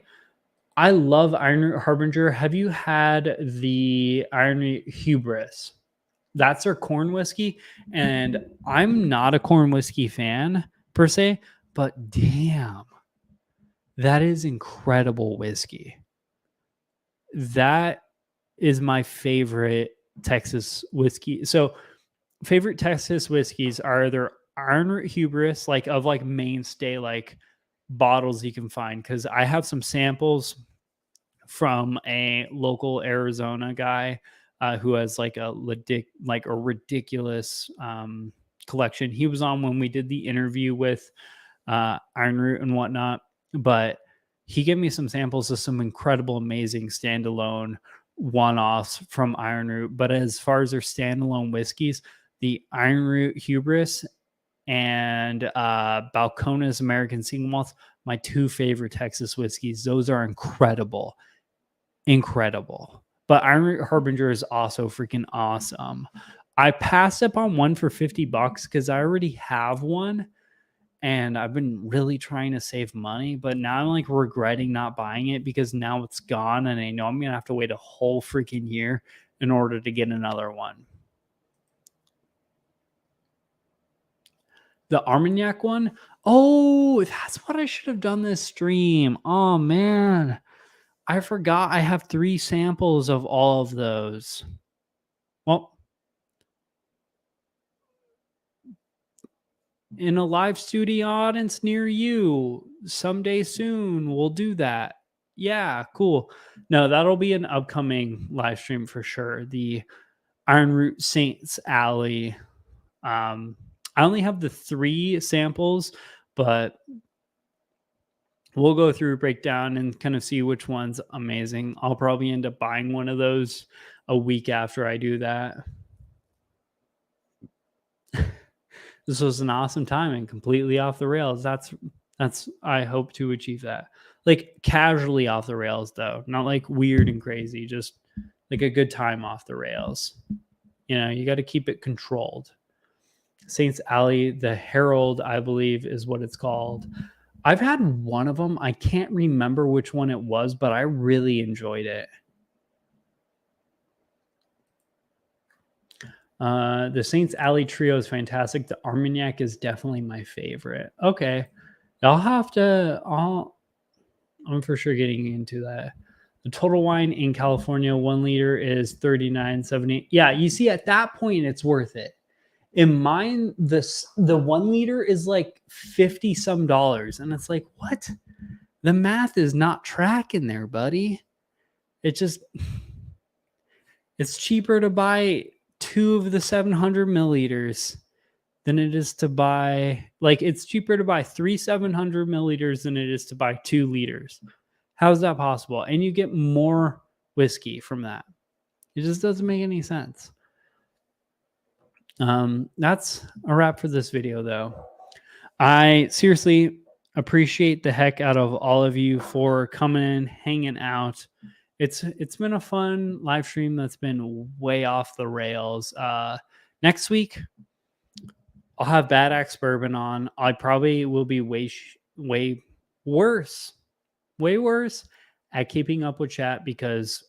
I love Iron Root Harbinger. Have you had the Iron Root Hubris? That's their corn whiskey. And I'm not a corn whiskey fan per se, but damn, that is incredible whiskey. That is my favorite Texas whiskey. So favorite Texas whiskeys are either Iron Root Hubris, like of like mainstay like bottles you can find, because I have some samples from a local Arizona guy who has like a ridiculous collection. He was on when we did the interview with Iron Root and whatnot, but he gave me some samples of some incredible, amazing standalone one-offs from Iron Root. But as far as their standalone whiskeys, the Iron Root Hubris and Balcones American Single Malts, my two favorite Texas whiskeys. Those are incredible. But Iron Root Harbinger is also freaking awesome. I passed up on one for $50 because I already have one. And I've been really trying to save money, but now I'm like regretting not buying it because now it's gone and I know I'm going to have to wait a whole freaking year in order to get another one. The Armagnac one? Oh, that's what I should have done this stream. Oh, man. I forgot I have 3 samples of all of those. Well, in a live studio audience near you someday soon, we'll do that. Yeah, cool. No, that'll be an upcoming live stream for sure. The Iron Root Saints Alley. I only have the 3 samples, but we'll go through, break down, and kind of see which one's amazing. I'll probably end up buying one of those a week after I do that. This was an awesome time and completely off the rails. That's I hope to achieve that. Like casually off the rails though, not like weird and crazy, just like a good time off the rails. You know, you got to keep it controlled. Saints Alley, the Herald, I believe is what it's called. I've had one of them. I can't remember which one it was, but I really enjoyed it. The Saints Alley Trio is fantastic. The Armagnac is definitely my favorite. Okay. I'm for sure getting into that. The total wine in California, 1 liter is $39.70. Yeah, you see, at that point, it's worth it. In mine, the 1 liter is like 50 some dollars. And it's like, what? The math is not tracking there, buddy. It just it's cheaper to buy two of the 700 milliliters than it is to buy, like, it's cheaper to buy three 700 milliliters than it is to buy 2 liters. How is that possible? And you get more whiskey from that. It just doesn't make any sense. That's a wrap for this video, though. I seriously appreciate the heck out of all of you for coming in, hanging out. It's been a fun live stream that's been way off the rails. Next week, I'll have Bad Axe Bourbon on. I probably will be way worse at keeping up with chat, because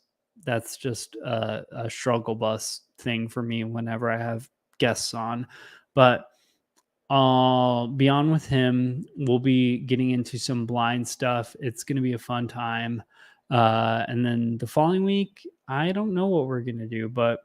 that's just a struggle bus thing for me whenever I have guests on. But I'll be on with him. We'll be getting into some blind stuff. It's going to be a fun time. And then the following week, I don't know what we're going to do, but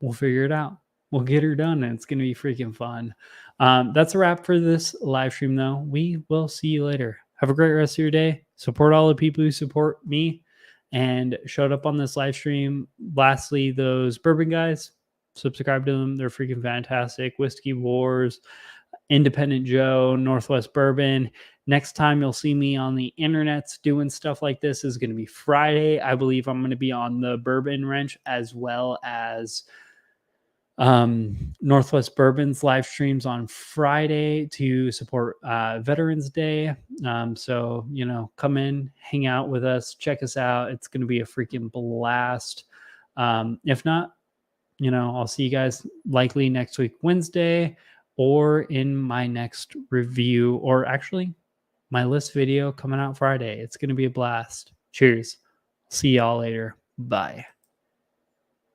we'll figure it out. We'll get her done, and it's going to be freaking fun. That's a wrap for this live stream, though. We will see you later. Have a great rest of your day. Support all the people who support me and showed up on this live stream. Lastly, those bourbon guys, subscribe to them. They're freaking fantastic. Whiskey Wars, Independent Joe, Northwest Bourbon. Next time you'll see me on the internets doing stuff like this is going to be Friday. I believe I'm going to be on the Bourbon Wrench as well as Northwest Bourbon's live streams on Friday to support Veterans Day. So, come in, hang out with us, check us out. It's going to be a freaking blast. If not, I'll see you guys likely next week, Wednesday, or in my next review, or actually my list video coming out Friday. It's going to be a blast. Cheers. See y'all later. Bye.